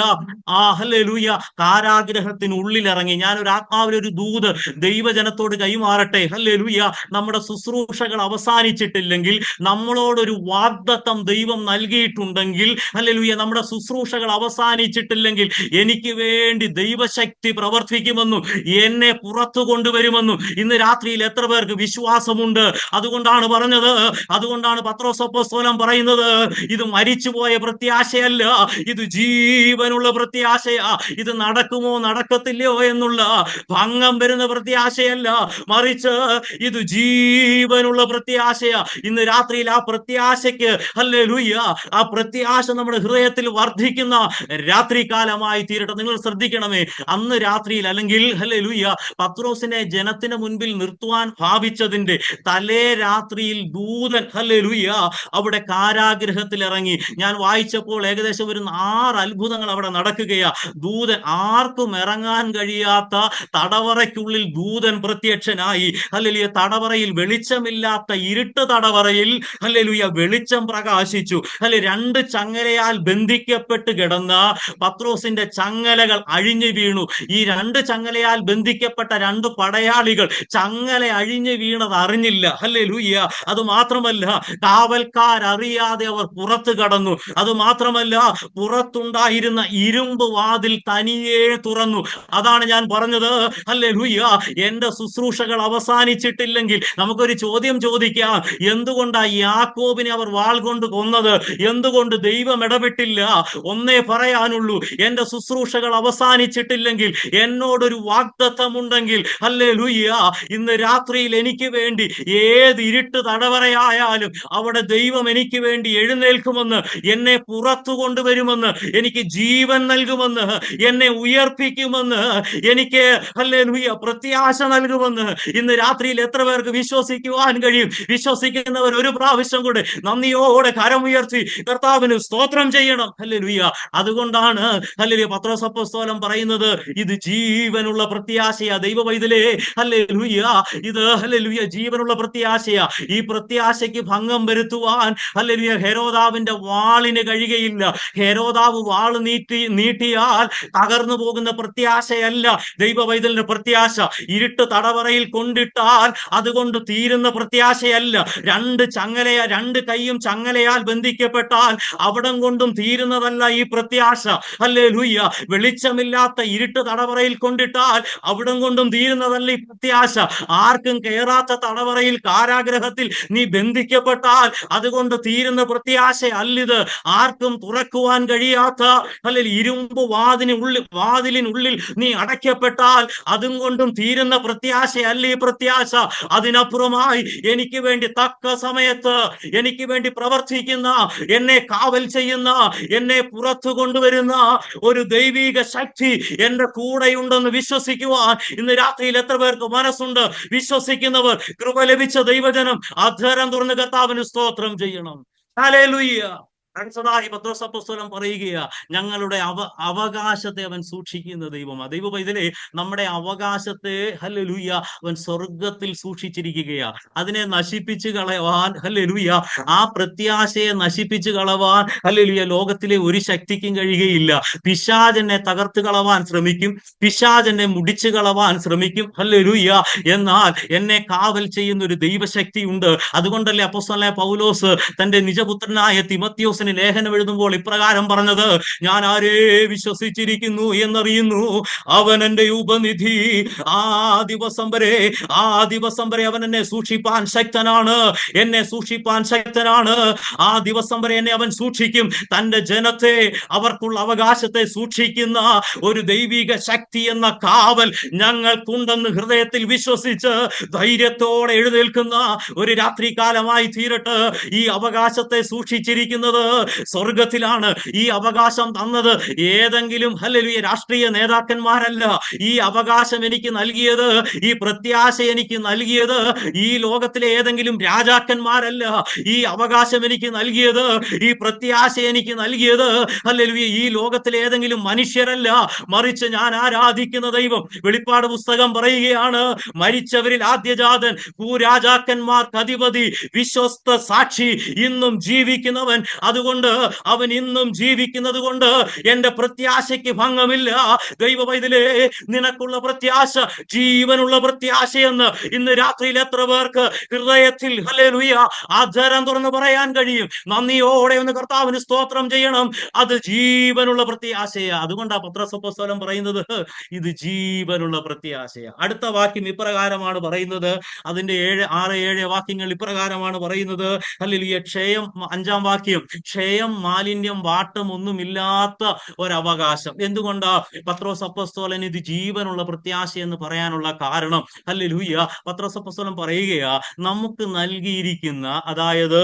കാരാഗ്രഹത്തിനുള്ളിലിറങ്ങി. ഞാനൊരു ആത്മാവിലൊരു ദൂത് ദൈവജനത്തോട് കൈമാറട്ടെ. ഹല്ലേലൂയ നമ്മുടെ ശുശ്രൂഷകൾ അവസാനിച്ചിട്ടില്ലെങ്കിൽ, നമ്മളോടൊരു വാഗ്ദത്തം ദൈവം നൽകിയിട്ടുണ്ടെങ്കിൽ, ഹല്ലേലൂയ നമ്മുടെ ശുശ്രൂഷകൾ അവസാനിച്ചിട്ടില്ലെങ്കിൽ എനിക്ക് വേണ്ടി ദൈവശക്തി പ്രവർത്തിക്കുമെന്നും എന്നെ പുറത്തു കൊണ്ടുവരുമെന്നും ഇന്ന് രാത്രിയിൽ എത്ര പേർക്ക് വിശ്വാസമുണ്ട്? അതുകൊണ്ടാണ് പറഞ്ഞത്, അതുകൊണ്ടാണ് പത്രോസ് അപ്പോസ്തലൻ പറയുന്നത്, ഇത് മരിച്ചുപോയ പ്രത്യാശയല്ല, ഇത് ജീവനുള്ള പ്രത്യാശയാ. ഇത് നടക്കുമോ നടക്കത്തില്ലയോ എന്നുള്ള ഭംഗം വരുന്ന പ്രത്യാശയല്ല, മറിച്ച് ഇത് ജീവനുള്ള പ്രത്യാശയാ. ഇന്ന് രാത്രിയിൽ ആ പ്രത്യാശയ്ക്ക് ഹല്ലേലൂയ ആ പ്രത്യാശ നമ്മുടെ ഹൃദയത്തിൽ വർദ്ധിക്കുന്ന രാത്രികാലമായി തീരട്ടെ. നിങ്ങൾ ശ്രദ്ധിക്കണമേ, അന്ന് രാത്രിയിൽ അല്ലെങ്കിൽ ഹല്ലേലൂയ പത്രോസിനെ ജനത്തിന് മുൻപിൽ നിർത്തുവാൻ ഭാവിച്ചതിന്റെ തലേ രാത്രിയിൽ ദൂതൻ ഹല്ലേലൂയ അവിടെ കാരാഗ്രഹത്തിൽ ഇറങ്ങി. ഞാൻ വായിച്ചപ്പോൾ ഏകദേശം ഒരു 6 അത്ഭുതങ്ങൾ അവിടെ നടക്കുകയാ. ദൂതൻ ആർക്കും ഇറങ്ങാൻ കഴിയാത്ത തടവറയ്ക്കുള്ളിൽ ദൂതൻ പ്രത്യക്ഷനായി. ഹല്ലേലൂയ. തടവറയിൽ വെളിച്ചമില്ലാത്ത ഇരുട്ട് തടവറയിൽ ഹല്ലേലൂയ വെളിച്ചം പ്രകാശിച്ചു. അല്ലെ, രണ്ട് ചങ്ങലയാൽ ബന്ധിക്കപ്പെട്ട് കിടന്ന പത്രോസിന്റെ ചങ്ങലകൾ അഴിഞ്ഞു വീണു. ഈ രണ്ട് ചങ്ങലയാൽ ബന്ധിക്കപ്പെട്ട രണ്ട് പടയാളികൾ ചങ്ങല അഴിഞ്ഞു വീണത് അറിഞ്ഞില്ല. ഹല്ലേലൂയ. അത് മാത്രമല്ല, കാവൽക്കാരറിയാതെ അവർ പുറത്തു കടന്നു. അത് മാത്രമല്ല, പുറത്തുണ്ടായിരുന്ന ഇരുമ്പ് വാതിൽ തനിയെ തുറന്നു. അതാണ് ഞാൻ പറഞ്ഞത്. ഹല്ലേലൂയ. എന്റെ ശുശ്രൂഷകൾ അവസാനിച്ചിട്ടില്ലെങ്കിൽ നമുക്കൊരു ചോദ്യം ചോദിക്കാം. എന്തുകൊണ്ടാ യാക്കോബിനെ അവർ വാൾ കൊണ്ട് കൊന്നത്? എന്തുകൊണ്ട് ദൈവം ഇടപെട്ടില്ല? ഒന്നേ പറയാനുള്ളൂ, എന്റെ ശുശ്രൂഷകൾ അവസാനിച്ചിട്ടില്ലെങ്കിൽ, എന്നോടൊരു വാഗ്ദത്തമുണ്ടെങ്കിൽ, ഹല്ലേലൂയ, ഇന്ന് രാത്രിയിൽ എനിക്ക് വേണ്ടി ഏത് ഇരുട്ട് തടവറയായാലും അവിടെ ദൈവം എനിക്ക് വേണ്ടി എഴുന്നേൽക്കുമെന്ന്, എന്നെ പുറത്തു കൊണ്ടുവരുമെന്ന്, എനിക്ക് ജീവൻ നൽകുമെന്ന്, എന്നെ ഉയർപ്പിക്കുമെന്ന്, എനിക്ക് ഹല്ലേലൂയ പ്രത്യാശ നൽകുമെന്ന് ഇന്ന് രാത്രിയിൽ എത്ര പേർക്ക് വിശ്വസിക്കുവാൻ കഴിയും? വിശ്വസിക്കുന്നവർ ഒരു പ്രാവശ്യം കൂടെ നന്ദിയോടെ കരമുയർത്തി കർത്താവിന് സ്തോത്രം ചെയ്യണം. ഹല്ലേലൂയ. അതുകൊണ്ടാണ് ഹല്ലേലൂയ പത്രോസ് അപ്പോസ്തലൻ പറയുന്നത്, ഇത് ജീവനുള്ള പ്രത്യാശയാ ദൈവ പൈതലേ. ഹല്ലേലൂയ. ഇത് ഹല്ലേലൂയ ജീവനുള്ള പ്രത്യാശയാ. ഈ പ്രത്യാശയ്ക്ക് ഭംഗം വരുത്തുവാൻ ഹല്ലേലൂയ ഹെരോദാവിന്റെ വാളിന് കഴിയുകയില്ല. ഹെരോദാവ് വാൾ നീട്ടിയാൽ തകർന്നു പോകുന്ന പ്രത്യാശയല്ല ദൈവ പൈതലിന്റെ പ്രത്യാശ. ഇരുട്ട് തടവറയിൽ കൊണ്ടിട്ടാൽ അതുകൊണ്ട് തീരുന്ന പ്രത്യാശയല്ല. രണ്ട് കൈയും ചങ്ങലയാൽ ബന്ധിക്കപ്പെട്ടാൽ അവിടം കൊണ്ടും തീരുന്നതല്ല ഈ പ്രത്യാശ. ഹല്ലേലൂയ. വെളിച്ചമില്ലാത്ത ഇരുട്ട് തടവറയിൽ കൊണ്ടിട്ടാൽ അവിടം കൊണ്ടും തീരുന്നതല്ല ഈ പ്രത്യാശ. ആർക്കും കയറാത്ത തടവറയിൽ, കാരാഗ്രഹത്തിൽ നീ ബന്ധിക്കപ്പെട്ടാൽ അതുകൊണ്ട് തീരുന്ന പ്രത്യാശ അല്ലിത്. ആർക്കും തുറക്കുവാൻ കഴിയാത്ത അല്ലെങ്കിൽ ഇരുമ്പ് വാതിലിനുള്ളിൽ നീ അടയ്ക്കപ്പെട്ടാൽ അതും കൊണ്ടും തീരുന്ന പ്രത്യാശയല്ല ഈ പ്രത്യാശ. അതിനപ്പുറമായി എനിക്ക് വേണ്ടി തക്ക സമയത്ത് എനിക്ക് വേണ്ടി പ്രവർത്തിക്കുന്ന, എന്നെ കാവൽ ചെയ്യുന്ന, എന്നെ പുറത്തു കൊണ്ടുവരുന്ന ഒരു ദൈവിക ശക്തി എന്റെ കൂടെയുണ്ടെന്ന് വിശ്വസിക്കുവാൻ ഇന്ന് രാത്രിയിൽ എത്ര പേർക്ക് മനസ്സുണ്ട്? വിശ്വസിക്കുന്നവർ, കൃപ ലഭിച്ച ദൈവജനം അധരം തുറന്ന് കർത്താവിന് സ്തോത്രം ചെയ്യണം. ഹല്ലേലൂയ. അടുത്തതായി പത്രോസ് അപ്പോസ്തലൻ പറയുകയാ, ഞങ്ങളുടെ അവകാശത്തെ അവൻ സൂക്ഷിക്കുന്ന ദൈവമാണ്. ദൈവ പൈതലേ, നമ്മുടെ അവകാശത്തെ ഹല്ലേലൂയ അവൻ സ്വർഗത്തിൽ സൂക്ഷിച്ചിരിക്കുകയാ. അതിനെ നശിപ്പിച്ചു കളവാൻ, ഹല്ലേലൂയ, ആ പ്രത്യാശയെ നശിപ്പിച്ചു കളവാൻ ഹല്ലേലൂയ ലോകത്തിലെ ഒരു ശക്തിക്കും കഴിയുകയില്ല. പിശാചെന്നെ തകർത്ത് കളവാൻ ശ്രമിക്കും, പിശാചെന്നെ മുടിച്ചു കളവാൻ ശ്രമിക്കും. ഹല്ലേലൂയ. എന്നാൽ എന്നെ കാവൽ ചെയ്യുന്ന ഒരു ദൈവശക്തി ഉണ്ട്. അതുകൊണ്ടല്ലേ അപ്പോസ്തലനായ പൗലോസ് തന്റെ നിജപുത്രനായ തിമോത്തിയോസിന് ലേഖനം എഴുതുമ്പോൾ ഇപ്രകാരം പറഞ്ഞത്, ഞാൻ ആരെ വിശ്വസിച്ചിരിക്കുന്നു എന്നറിയുന്നു, അവൻ എന്റെ ഉപനിധി. ആ ദിവസം വരെ അവൻ എന്നെ സൂക്ഷിപ്പാൻ ശക്തനാണ്, എന്നെ സൂക്ഷിപ്പാൻ ശക്തനാണ്. ആ ദിവസം വരെ എന്നെ അവൻ സൂക്ഷിക്കും. തന്റെ ജനത്തെ, അവർക്കുള്ള അവകാശത്തെ സൂക്ഷിക്കുന്ന ഒരു ദൈവിക ശക്തി എന്ന കാവൽ ഞങ്ങൾക്കുണ്ടെന്ന് ഹൃദയത്തിൽ വിശ്വസിച്ച് ധൈര്യത്തോടെ എഴുന്നേൽക്കുന്ന ഒരു രാത്രികാലമായി തീരട്ടെ. ഈ അവകാശത്തെ സൂക്ഷിച്ചിരിക്കുന്നത് സ്വർഗത്തിലാണ്. ഈ അവകാശം തന്നത് ഏതെങ്കിലും ഹല്ലേലൂയ രാഷ്ട്രീയ നേതാക്കന്മാരല്ല. ഈ അവകാശം എനിക്ക് നൽകിയത്, ഈ പ്രത്യാശ എനിക്ക് നൽകിയത് ഈ ലോകത്തിലെ ഏതെങ്കിലും രാജാക്കന്മാരല്ല. ഈ അവകാശം എനിക്ക് നൽകിയത്, ഈ പ്രത്യാശ എനിക്ക് നൽകിയത് ഹല്ലേലൂയ ഈ ലോകത്തിലെ ഏതെങ്കിലും മനുഷ്യരല്ല. മറിച്ച് ഞാൻ ആരാധിക്കുന്ന ദൈവം. വെളിപ്പാട് പുസ്തകം പറയുകയാണ്, മരിച്ചവരിൽ ആദ്യജാതൻ, ഭൂരാജാക്കന്മാർക്ക് അധിപതി, വിശ്വസ്ത സാക്ഷി, ഇന്നും ജീവിക്കുന്നവൻ. അതുകൊണ്ട് അവൻ ഇന്നും ജീവിക്കുന്നത് കൊണ്ട് എന്റെ പ്രത്യാശയ്ക്ക് ഭംഗമില്ല. ദൈവ പൈതലേ, നിനക്കുള്ള പ്രത്യാശ ജീവനുള്ള പ്രത്യാശയെന്ന് ഇന്ന് രാത്രിയിൽ എത്ര പേർക്ക് ഹൃദയത്തിൽ ഹല്ലേലൂയ അധരം തുറന്ന് പറയാൻ കഴിയും? നന്ദിയോടെ ഒന്ന് കർത്താവിന് സ്തോത്രം ചെയ്യണം. അത് ജീവനുള്ള പ്രത്യാശയാ. അതുകൊണ്ടാ പത്രോസ് അപ്പോസ്തലൻ പറയുന്നത്, ഇത് ജീവനുള്ള പ്രത്യാശയാ. അടുത്ത വാക്യം ഇപ്രകാരമാണ് പറയുന്നത്, അതിന്റെ 6-7 വാക്യങ്ങൾ ഇപ്രകാരമാണ് പറയുന്നത്. ഹല്ലേലൂയ. ക്ഷയം, 5-ാം വാക്യം, ക്ഷയം, മാലിന്യം, വാട്ടം ഒന്നുമില്ലാത്ത ഒരവകാശം. എന്തുകൊണ്ടാ പത്രോസ് അപ്പോസ്തലൻ ഇത് ജീവനുള്ള പ്രത്യാശ എന്ന് പറയാനുള്ള കാരണം? ഹല്ലേലൂയ. പത്രോസ് അപ്പോസ്തലൻ പറയുകയാ, നമുക്ക് നൽകിയിരിക്കുന്ന, അതായത്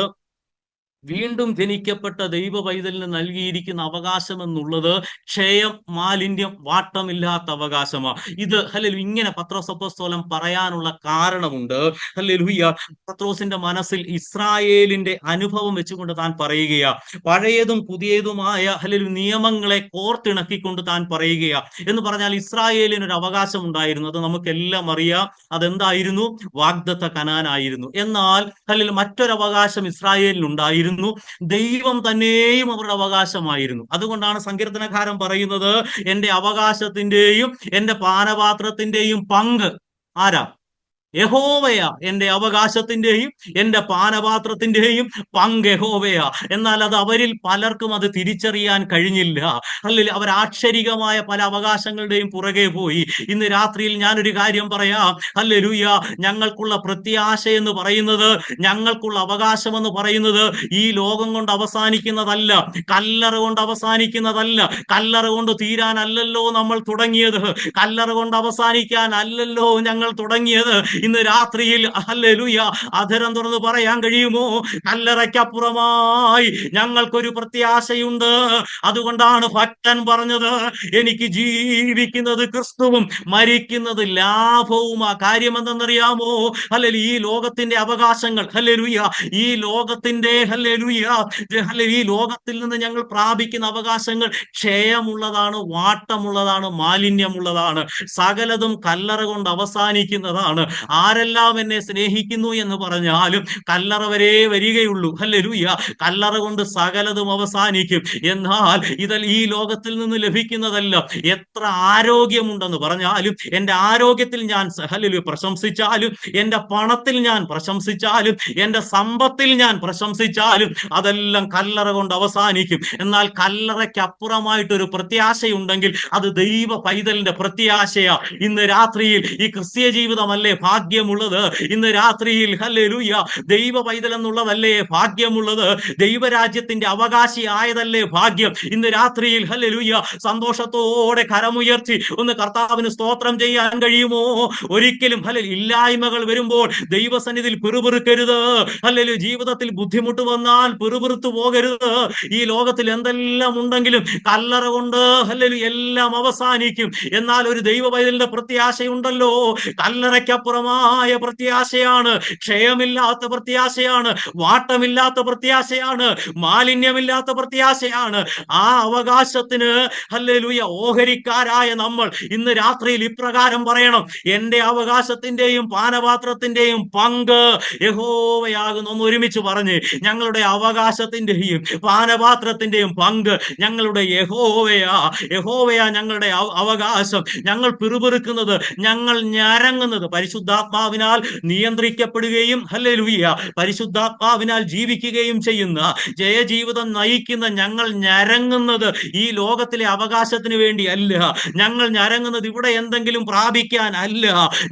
വീണ്ടും ജനിക്കപ്പെട്ട ദൈവ പൈതലിന് നൽകിയിരിക്കുന്ന അവകാശം എന്നുള്ളത് ക്ഷയം, മാലിന്യം, വാട്ടമില്ലാത്ത അവകാശമാണ്. ഇത് ഹല്ലേലൂയ ഇങ്ങനെ പത്രോസ് അപ്പോസ്തലൻ പറയാനുള്ള കാരണമുണ്ട്. ഹല്ലേലൂയ പത്രോസിന്റെ മനസ്സിൽ ഇസ്രായേലിന്റെ അനുഭവം വെച്ചുകൊണ്ട് താൻ പറയുകയാ. പഴയതും പുതിയതുമായ ഹല്ലേലൂയ നിയമങ്ങളെ കോർത്തിണക്കിക്കൊണ്ട് താൻ പറയുകയാ. എന്ന് പറഞ്ഞാൽ ഇസ്രായേലിന് ഒരു അവകാശം ഉണ്ടായിരുന്നു, അത് നമുക്കെല്ലാം അറിയാം. അതെന്തായിരുന്നു? വാഗ്ദത്ത കനാനായിരുന്നു. എന്നാൽ ഹല്ലേലൂയ മറ്റൊരു അവകാശം ഇസ്രായേലിനുണ്ടായിരുന്നു. ദൈവം തന്നെയും അവരുടെ അവകാശമായിരുന്നു. അതുകൊണ്ടാണ് സങ്കീർത്തനക്കാരൻ പറയുന്നത്, എന്റെ അവകാശത്തിന്റെയും എന്റെ പാനപാത്രത്തിന്റെയും പങ്ക് ആരാ? യഹോവയാ. എന്റെ അവകാശത്തിന്റെയും എന്റെ പാനപാത്രത്തിന്റെയും പങ്ക് യഹോവയാ. എന്നാൽ അത് അവരിൽ പലർക്കും അത് തിരിച്ചറിയാൻ കഴിഞ്ഞില്ല. അല്ലെങ്കിൽ അവർ ആക്ഷരികമായ പല അവകാശങ്ങളുടെയും പുറകെ പോയി. ഇന്ന് രാത്രിയിൽ ഞാനൊരു കാര്യം പറയാം. ഹല്ലേലൂയ, ഞങ്ങൾക്കുള്ള പ്രത്യാശ എന്ന് പറയുന്നത്, ഞങ്ങൾക്കുള്ള അവകാശം എന്ന് പറയുന്നത് ഈ ലോകം കൊണ്ട് അവസാനിക്കുന്നതല്ല, കല്ലറ കൊണ്ട് അവസാനിക്കുന്നതല്ല. കല്ലറ കൊണ്ട് തീരാനല്ലല്ലോ നമ്മൾ തുടങ്ങിയത്, കല്ലറ കൊണ്ട് അവസാനിക്കാൻ അല്ലല്ലോ ഞങ്ങൾ തുടങ്ങിയത്. ഇന്ന് രാത്രിയിൽ ഹല്ലേലൂയ അധരം തുറന്ന് പറയാൻ കഴിയുമോ? കല്ലറയ്ക്കപ്പുറമായി ഞങ്ങൾക്കൊരു പ്രത്യാശയുണ്ട്. അതുകൊണ്ടാണ് ഭക്തൻ പറഞ്ഞത്, എനിക്ക് ജീവിക്കുന്നത് ക്രിസ്തുവും മരിക്കുന്നത് ലാഭവുമാ. കാര്യം എന്തെന്നറിയാമോ? ഹല്ലേലൂയ ഈ ലോകത്തിന്റെ അവകാശങ്ങൾ, ഹല്ലേലൂയ ഈ ലോകത്തിന്റെ ഹല്ലേലൂയ ഈ ലോകത്തിൽ നിന്ന് ഞങ്ങൾ പ്രാപിക്കുന്ന അവകാശങ്ങൾ ക്ഷയമുള്ളതാണ്, വാട്ടമുള്ളതാണ്, മാലിന്യമുള്ളതാണ്. സകലതും കല്ലറ കൊണ്ട് അവസാനിക്കുന്നതാണ്. ആരെല്ലാം എന്നെ സ്നേഹിക്കുന്നു എന്ന് പറഞ്ഞാലും കല്ലറ വരെ വരികയുള്ളൂ. ഹല്ലേലൂയ, കല്ലറ കൊണ്ട് സകലതും അവസാനിക്കും. എന്നാൽ ഇതിൽ ഈ ലോകത്തിൽ നിന്ന് ലഭിക്കുന്നതല്ല. എത്ര ആരോഗ്യമുണ്ടെന്ന് പറഞ്ഞാലും, എന്റെ ആരോഗ്യത്തിൽ ഞാൻ ഹല്ലേലൂയ പ്രശംസിച്ചാലും, എന്റെ പണത്തിൽ ഞാൻ പ്രശംസിച്ചാലും, എന്റെ സമ്പത്തിൽ ഞാൻ പ്രശംസിച്ചാലും, അതെല്ലാം കല്ലറ കൊണ്ട് അവസാനിക്കും. എന്നാൽ കല്ലറയ്ക്കപ്പുറമായിട്ടൊരു പ്രത്യാശയുണ്ടെങ്കിൽ അത് ദൈവ പൈതലിന്റെ പ്രത്യാശയാ. ഇന്ന് രാത്രിയിൽ ഈ ക്രിസ്തീയ ജീവിതമല്ലേ ഭാഗ്യമുള്ളത്? ഇന്ന് രാത്രിയിൽ ഹല്ലേലൂയ ദൈവ പൈതൽ എന്നുള്ളതല്ലേ ഭാഗ്യമുള്ളത്? ദൈവരാജ്യത്തിന്റെ അവകാശിയായതല്ലേ ഭാഗ്യം? ഇന്ന് രാത്രിയിൽ ഹല്ലേലൂയ സന്തോഷത്തോടെ കരമുയർത്തി ഒന്ന് കർത്താവിന് സ്തോത്രം ചെയ്യാൻ കഴിയുമോ? ഒരിക്കലും ഹല്ലേലൂയ ഇല്ലായ്മകൾ വരുമ്പോൾ ദൈവസന്നിധിയിൽ പിറുപിറുക്കരുത്. ഹല്ലേലൂയ ജീവിതത്തിൽ ബുദ്ധിമുട്ട് വന്നാൽ പിറുപിറുത്തു പോകരുത്. ഈ ലോകത്തിൽ എന്തെല്ലാം ഉണ്ടെങ്കിലും കല്ലറ കൊണ്ട് ഹല്ലേലൂയ എല്ലാം അവസാനിക്കും. എന്നാൽ ഒരു ദൈവ പൈതലിന്റെ പ്രത്യാശയുണ്ടല്ലോ, കല്ലറയ്ക്കപ്പുറമായ പ്രത്യാശയാണ്, ക്ഷയമില്ലാത്ത പ്രത്യാശയാണ്, വാട്ടമില്ലാത്ത പ്രത്യാശയാണ്, മാലിന്യമില്ലാത്ത പ്രത്യാശയാണ്. ആ അവകാശത്തിന് ഹല്ലേലൂയ ഓഹരിക്കാരായ നമ്മൾ ഇന്ന് രാത്രിയിൽ ഇപ്രകാരം പറയണം, എന്റെ അവകാശത്തിന്റെയും പാനപാത്രത്തിന്റെയും പങ്ക് യഹോവയാകുന്നു. ഒന്ന് ഒരുമിച്ച് പറഞ്ഞ്, ഞങ്ങളുടെ അവകാശത്തിന്റെയും പാനപാത്രത്തിന്റെയും പങ്ക് ഞങ്ങളുടെ യഹോവയാ. യഹോവയാ ഞങ്ങളുടെ അവകാശം. ഞങ്ങൾ പിറുപിറുക്കുന്നത്, ഞങ്ങൾ ഞരങ്ങുന്നത് പരിശുദ്ധാത്മാവിനാൽ നിയന്ത്രിക്കപ്പെടുകയും ഹല്ലേലൂയ പരിശുദ്ധാത്മാവിനാൽ ജീവിക്കുകയും ചെയ്യുന്ന ജയജീവിതം നയിക്കുന്ന ഞങ്ങൾ ഞരങ്ങുന്നത് ഈ ലോകത്തിലെ അവകാശത്തിന് വേണ്ടി അല്ല. ഞങ്ങൾ ഞരങ്ങുന്നത് ഇവിടെ എന്തെങ്കിലും പ്രാപിക്കാൻ അല്ല.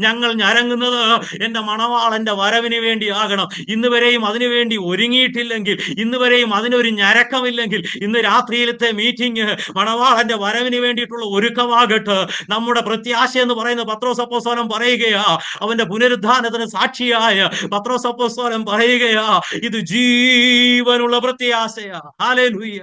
ഞങ്ങൾ ഞരങ്ങുന്നത് എന്റെ മണവാളന്റെ വരവിന് വേണ്ടി ആകണം. ഇന്ന് വരെയും അതിനു വേണ്ടി ഒരുങ്ങിയിട്ടില്ലെങ്കിൽ, ഇന്ന് വരെയും അതിനൊരു ഞരക്കമില്ലെങ്കിൽ, ഇന്ന് രാത്രിയിലത്തെ മീറ്റിംഗ് മണവാളന്റെ വരവിന് വേണ്ടിയിട്ടുള്ള ഒരുക്കമാകട്ടെ. നമ്മുടെ പ്രത്യാശ എന്ന് പറയുന്ന പത്രോസ് അപ്പോസ്തലൻ പറയുകയാ, അവന്റെ പുനരുദ്ധാനത്തിന് സാക്ഷിയായ പത്രോസ് അപ്പോസ്തലൻ പറയുകയാ, ഇത് ജീവനുള്ള പ്രത്യാശയാ. ഹല്ലേലൂയ.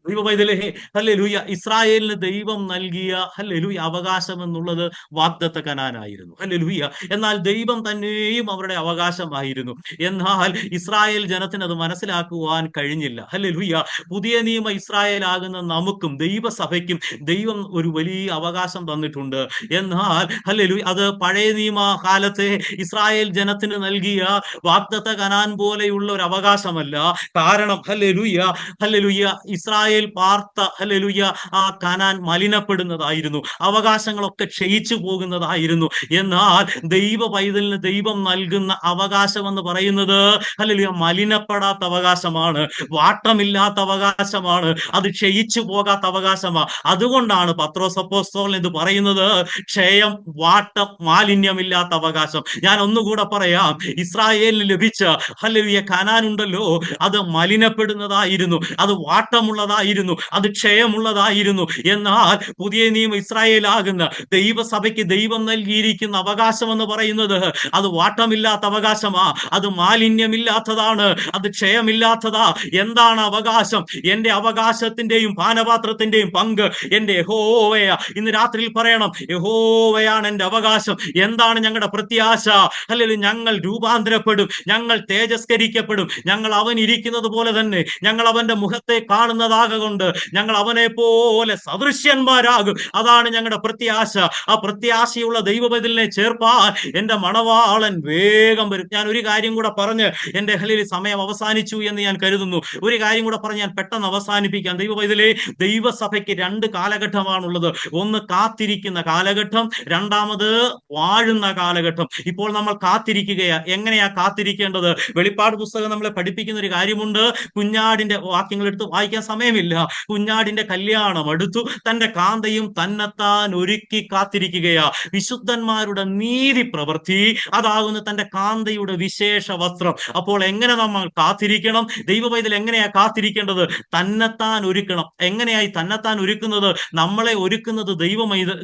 ദൈവപൈതലേ, ഹല്ലേലൂയ ഇസ്രായേലിന് ദൈവം നൽകിയ ഹല്ലേലൂയ അവകാശം എന്നുള്ളത് വാഗ്ദത്ത കനാനായിരുന്നു. ഹല്ലേലൂയ. എന്നാൽ ദൈവം തന്നെയും അവരുടെ അവകാശമായിരുന്നു. എന്നാൽ ഇസ്രായേൽ ജനത്തിന് അത് മനസ്സിലാക്കുവാൻ കഴിഞ്ഞില്ല. ഹല്ലേലൂയ. പുതിയ നിയമ ഇസ്രായേൽ ആകുന്ന നമുക്കും ദൈവസഭയ്ക്കും ദൈവം ഒരു വലിയ അവകാശം തന്നിട്ടുണ്ട്. എന്നാൽ ഹല്ലേലൂയ അത് പഴയ നിയമ കാലത്തെ ഇസ്രായേൽ ജനത്തിന് നൽകിയ വാഗ്ദത്ത കനാൻ പോലെയുള്ള ഒരു അവകാശമല്ല. കാരണം ഹല്ലേലൂയ ഹല്ലേലൂയ ഇസ്രായേൽ പാർത്ത ഹല്ലേലൂയ ആ കനാൻ മലിനപ്പെടുന്നതായിരുന്നു, അവകാശങ്ങളൊക്കെ ക്ഷയിച്ചു പോകുന്നതായിരുന്നു. എന്നാൽ ദൈവ പൈതലിന് ദൈവം നൽകുന്ന അവകാശം എന്ന് പറയുന്നത് ഹല്ലേലൂയ മലിനപ്പെടാത്ത അവകാശമാണ്, വാട്ടമില്ലാത്ത അവകാശമാണ്, അത് ക്ഷയിച്ചു പോകാത്ത അവകാശമാണ്. അതുകൊണ്ടാണ് പത്രോസ് അപ്പോസ്തലൻ ഇത് പറയുന്നത്, ക്ഷയം, വാട്ടം, മാലിന്യമില്ലാത്ത അവകാശം. ഞാൻ ഒന്നുകൂടെ പറയാം, ഇസ്രായേലിന് ലഭിച്ച ഹല്ലേലൂയ കനാൻ ഉണ്ടല്ലോ, അത് മലിനപ്പെടുന്നതായിരുന്നു, അത് വാട്ടമുള്ള മാലിന്യമുള്ളതായിരുന്നു, അത് ക്ഷയമുള്ളതായിരുന്നു. എന്നാൽ പുതിയ നിയമ ഇസ്രായേലാകുന്ന ദൈവസഭയ്ക്ക് ദൈവം നൽകിയിരിക്കുന്ന അവകാശം എന്ന് പറയുന്നത് അത് വാട്ടമില്ലാത്ത അവകാശമാ, അത് മാലിന്യമില്ലാത്തതാണ്, അത് ക്ഷയമില്ലാത്തതാ. എന്താണ് അവകാശം? എന്റെ അവകാശത്തിന്റെയും പാനപാത്രത്തിന്റെയും പങ്ക് എന്റെ യഹോവയാ. ഇന്ന് രാത്രിയിൽ പറയണം, യഹോവയാണ് എന്റെ അവകാശം. എന്താണ് ഞങ്ങളുടെ പ്രത്യാശ? അല്ലെങ്കിൽ ഞങ്ങൾ രൂപാന്തരപ്പെടും, ഞങ്ങൾ തേജസ്കരിക്കപ്പെടും, ഞങ്ങൾ അവൻ ഇരിക്കുന്നത് പോലെ തന്നെ ഞങ്ങൾ അവന്റെ മുഖത്തെ കാണുന്നതാകൊണ്ട് ഞങ്ങൾ അവനെ പോലെ സദൃശ്യന്മാരാകും. അതാണ് ഞങ്ങളുടെ പ്രത്യാശ. ആ പ്രത്യാശയുള്ള ദൈവബദലിനെ ചേർപ്പാൻ എന്റെ മണവാളൻ വേഗം വരും. ഞാൻ ഒരു കാര്യം കൂടെ പറഞ്ഞ് എന്റെ ഹലിൽ സമയം അവസാനിച്ചു എന്ന് ഞാൻ കരുതുന്നു. ഒരു കാര്യം കൂടെ പറഞ്ഞ് ഞാൻ പെട്ടെന്ന് അവസാനിപ്പിക്കാം. ദൈവബദലേ, ദൈവസഭയ്ക്ക് 2 കാലഘട്ടമാണുള്ളത്. ഒന്ന് കാത്തിരിക്കുന്ന കാലഘട്ടം, രണ്ടാമത് വാഴുന്ന കാലഘട്ടം. ഇപ്പോൾ നമ്മൾ കാത്തിരിക്കുകയാ. എങ്ങനെയാ കാത്തിരിക്കേണ്ടത്? വെളിപ്പാട് പുസ്തകം നമ്മളെ പഠിപ്പിക്കുന്ന ഒരു കാര്യമുണ്ട്. കുഞ്ഞാടിന്റെ വാക്യങ്ങൾ എടുത്ത് വായിക്കാൻ സമയമില്ല. കുഞ്ഞാടിന്റെ കല്യാണം അടുത്തു, തന്റെ കാന്തയും തന്നെത്താൻ ഒരുക്കി കാത്തിരിക്കുകയാ. വിശുദ്ധന്മാരുടെ നീതി പ്രവൃത്തി അതാകുന്ന തന്റെ കാന്തയുടെ വിശേഷ വസ്ത്രം. അപ്പോൾ എങ്ങനെ നമ്മൾ കാത്തിരിക്കണം? ദൈവപൈതൽ എങ്ങനെയാ കാത്തിരിക്കേണ്ടത്? തന്നെത്താൻ ഒരുക്കണം. എങ്ങനെയായി തന്നെത്താൻ ഒരുക്കുന്നത്? നമ്മളെ ഒരുക്കുന്നത്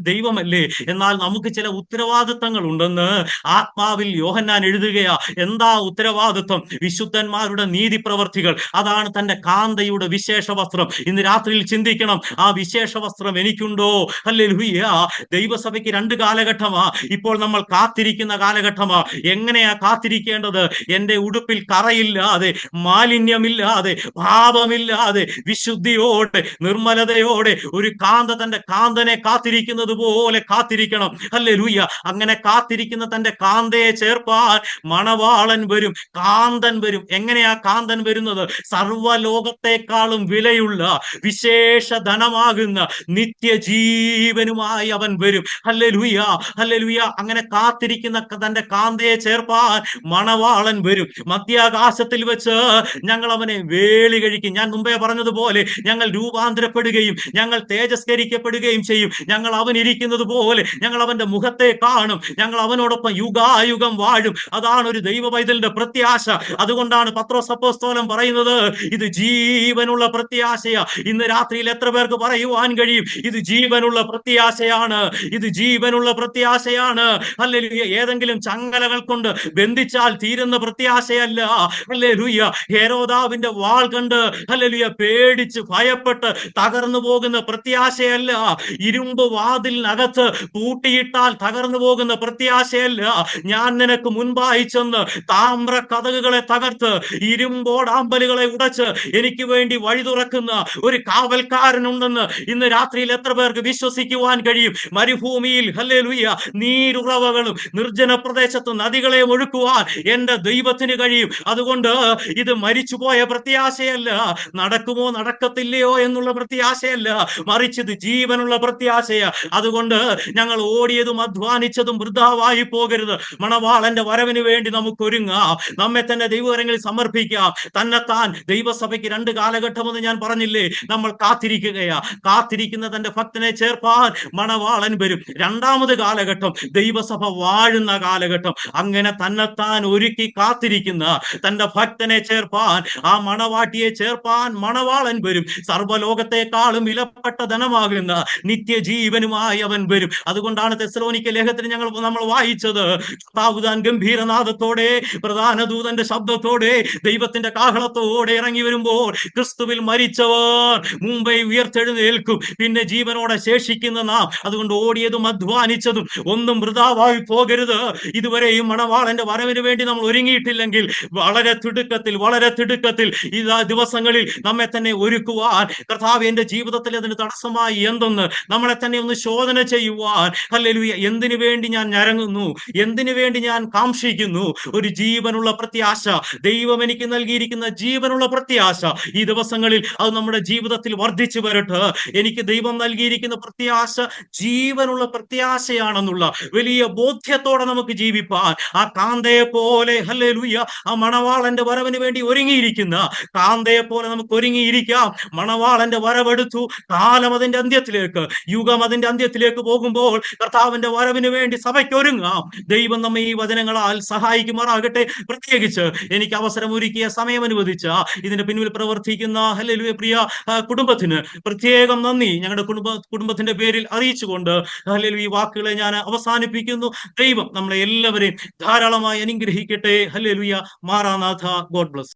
ദൈവമല്ലേ? എന്നാൽ നമുക്ക് ചില ഉത്തരവാദിത്തങ്ങൾ ഉണ്ടെന്ന് ആത്മാവിൽ യോഹന്നാൻ എഴുതുകയാ. എന്താ ഉത്തരവാദിത്വം? വിശുദ്ധന്മാരുടെ നീതി പ്രവർത്തികൾ, അതാണ് തന്റെ കാന്തയുടെ വിശേഷ വസ്ത്രം. ഇന്ന് രാത്രിയിൽ ചിന്തിക്കണം, ആ വിശേഷ വസ്ത്രം എനിക്കുണ്ടോ? ഹല്ലേലൂയ. ദൈവസഭയ്ക്ക് 2 കാലഘട്ടമാ. ഇപ്പോൾ നമ്മൾ കാത്തിരിക്കുന്ന കാലഘട്ടമാ. എങ്ങനെയാ കാത്തിരിക്കേണ്ടത്? എന്റെ ഉടുപ്പിൽ കറയില്ലാതെ, മാലിന്യമില്ലാതെ, പാപമില്ലാതെ, വിശുദ്ധിയോടെ, നിർമ്മലതയോടെ ഒരു കാന്ത തന്റെ കാന്തനെ കാത്തിരിക്കുന്നത് പോലെ കാത്തിരിക്കണം. ഹല്ലേലൂയ. അങ്ങനെ കാത്തിരിക്കുന്ന തന്റെ കാന്തയെ ചേർപ്പാൻ മണവാളൻ വരും, കാന്തൻ വരും. എങ്ങനെയാ കാന്തൻ വരുന്നത്? സർവ്വലോകത്തെക്കാളും വിലയുള്ള വിശേഷ ധനമാകുന്ന നിത്യജീവനുമായി അവൻ വരും. Hallelujah, hallelujah. അങ്ങനെ കാത്തിരിക്കുന്ന തന്റെ കാന്തയെ ചേർപ്പാൻ മണവാളൻ വരും. മധ്യാകാശത്തിൽ വെച്ച് ഞങ്ങൾ അവനെ വേളി കഴിക്കും. ഞാൻ മുമ്പേ പറഞ്ഞതുപോലെ ഞങ്ങൾ രൂപാന്തരപ്പെടുകയും ഞങ്ങൾ തേജസ്കരിക്കപ്പെടുകയും ചെയ്യും. ഞങ്ങൾ അവൻ ഇരിക്കുന്നത് പോലെ ഞങ്ങൾ അവന്റെ മുഖത്തെ കാണും. ഞങ്ങൾ അവനോടൊപ്പം യുഗായുഗം വാഴും. അതാണ് ഒരു ദൈവ പൈതലിന്റെ പ്രത്യാശ. അതുകൊണ്ടാണ് പത്രോസ് അപ്പോസ്തലൻ പറയുന്നത്, ഇത് ജീവനുള്ള പ്രത്യാശയാ. ഇന്ന് രാത്രിയിൽ എത്ര പേർക്ക് പറയുവാൻ കഴിയും, ഇത് ജീവനുള്ള പ്രത്യാശയാണ്, ഇത് ജീവനുള്ള പ്രത്യാശയാണ്? ഹല്ലേലൂയ. ഏതെങ്കിലും ചങ്ങലകൾ കൊണ്ട് ബന്ധിച്ചാൽ തീരുന്ന പ്രത്യാശയല്ല. ഹല്ലേലൂയ. ഹെരോദാവിന്റെ വാൾ കണ്ട് ഹല്ലേലൂയ പേടിച്ച് ഭയപ്പെട്ട് തകർന്നു പോകുന്ന പ്രത്യാശയല്ല. ഇരുമ്പ് വാതിലിനകത്ത് പൂട്ടിയിട്ടാൽ തകർന്നു പോകുന്ന പ്രത്യാശയല്ല. ഞാൻ നിനക്ക് മുൻപായി ചെന്ന് താമ്ര കതകുകളെ തകർത്ത് ഇരുമ്പോടാമ്പലുകളെ ഉടച്ച് എനിക്ക് വേണ്ടി വഴി തുറക്കുന്ന ഒരു കാവൽക്കാരനുണ്ടെന്ന് ഇന്ന് രാത്രിയിൽ എത്ര പേർക്ക് വിശ്വസിക്കുവാൻ കഴിയും? മരുഭൂമിയിൽ ഹല്ലേലൂയ നീരുറവകളും നിർജ്ജന പ്രദേശത്ത് നദികളെ ഒഴുക്കുവാൻ എന്റെ ദൈവത്തിന് കഴിയും. അതുകൊണ്ട് ഇത് മരിച്ചുപോയ പ്രത്യാശയല്ല, നടക്കുമോ നടക്കത്തില്ലയോ എന്നുള്ള പ്രത്യാശയല്ല, മറിച്ച് ഇത് ജീവനുള്ള പ്രത്യാശയാ. അതുകൊണ്ട് ഞങ്ങൾ ഓടിയതും അധ്വാനിച്ചതും വൃഥാവായി പോകരുത്. മണവാളന്റെ വരവിന് വേണ്ടി നമുക്ക് ഒരുങ്ങാം, നമ്മെ തന്നെ ദൈവകരങ്ങളിൽ സമർപ്പിക്കാം. തന്നെത്താൻ ദൈവസഭയ്ക്ക് 2 കാലഘട്ടമെന്ന് ഞാൻ പറഞ്ഞില്ലേ? നമ്മൾ കാത്തിരിക്കുകയാ. കാത്തിരിക്കുന്ന തന്റെ ഭക്തനെ ചേർപ്പാൻ മണവാളൻ വരും. 2ാമത് കാലഘട്ടം ദൈവസഭ വാഴുന്ന കാലഘട്ടം. അങ്ങനെ തന്നെത്താൻ ഒരുക്കി കാത്തിരിക്കുന്ന തന്റെ ഭക്തനെ ചേർപ്പാൻ, ആ മണവാട്ടിയെ ചേർപ്പാൻ മണവാളൻ വരും. സർവ്വലോകത്തെക്കാളും വിലപ്പെട്ട ധനമാകുന്ന നിത്യജീവനുമായി അവൻ വരും. അതുകൊണ്ടാണ് തെസ്സലോനിക്ക ലേഖനത്തിൽ നമ്മൾ വായിച്ചത്, കർത്താവ് ഗംഭീരനാദത്തോടെ പ്രധാന ദൂതന്റെ ശബ്ദത്തോടെ ദൈവത്തിന്റെ കാഹളത്തോടെ ഇറങ്ങി വരുമ്പോൾ ക്രിസ്തുവിൽ മരിച്ചവർ മുമ്പേ ഉയർത്തെഴുന്നേൽക്കും. പിന്നെ ജീവനോടെ ശേഷിക്കുന്ന നാം അതുകൊണ്ട് ഓടിയതും അധ്വാനിച്ചതും ഒന്നും വൃഥാവായി പോകരുത്. ഇതുവരെയും മണവാളന്റെ വരവിന് വേണ്ടി നമ്മൾ ഒരുങ്ങിയിട്ടില്ലെങ്കിൽ വളരെ തിടുക്കത്തിൽ ഈ ദിവസങ്ങളിൽ നമ്മെ തന്നെ ഒരുക്കുവാൻ കർത്താവ് എന്റെ ജീവിതത്തിൽ അതിന് തടസ്സമായി എന്തെന്ന് നമ്മളെ തന്നെ ഒന്ന് ശോധന ചെയ്യുവാൻ, ഹല്ലേലൂയ, എന്തിനു വേണ്ടി ഞാൻ ഞരങ്ങുന്നു, എന്തിനു വേണ്ടി ഞാൻ കാംക്ഷിക്കുന്നു? ഒരു ജീവനുള്ള പ്രത്യാശ, ദൈവം എനിക്ക് നൽകിയിരിക്കുന്ന ജീവനുള്ള പ്രത്യാശ ഈ ദിവസങ്ങളിൽ അത് നമ്മുടെ ജീവിതത്തിൽ വർദ്ധിച്ചു വരട്ടെ. എനിക്ക് ദൈവം നൽകിയിരിക്കുന്ന പ്രത്യാശ ജീവനുള്ള പ്രത്യാശയാണെന്നുള്ള വലിയ ബോധ്യത്തോടെ നമുക്ക് ജീവിപ്പാൻ, ആ കാന്തയെ പോലെ ഹല്ലേലൂയ, ആ മണവാളന്റെ വരവിന് വേണ്ടി ഒരുങ്ങിയിരിക്കുന്ന കാന്തയെ പോലെ നമുക്ക് ഒരുങ്ങിയിരിക്കാം. മണവാളന്റെ വരവെടുത്തു, കാലം അതിന്റെ അന്ത്യത്തിലേക്ക്, യുഗം അതിന്റെ അന്ത്യത്തിലേക്ക് പോകുമ്പോൾ കർത്താവിന്റെ വരവിന് വേണ്ടി സഭയ്ക്ക് ഒരുങ്ങാം. ദൈവം നമ്മെ ഈ വചനങ്ങളാൽ സഹായിക്കുമാറാകട്ടെ. പ്രത്യേകിച്ച് എനിക്ക് അവസരം ഒരുക്കിയ, സമയം അനുവദിച്ച, ഇതിന്റെ പിന്നിൽ പ്രവർത്തിക്കുന്ന ഹല്ലേലൂയ ഹല്ലേലൂയ, പ്രിയ കുടുംബത്തിന് പ്രത്യേകം നന്ദി ഞങ്ങളുടെ കുടുംബത്തിന്റെ പേരിൽ അറിയിച്ചുകൊണ്ട് ഹല്ലേലൂയ, ഈ വാക്കുകളെ ഞാൻ അവസാനിപ്പിക്കുന്നു. ദൈവം നമ്മളെ എല്ലാവരെയും ധാരാളമായി അനുഗ്രഹിക്കട്ടെ. ഹല്ലേലൂയ. മാറാനാഥ. God bless.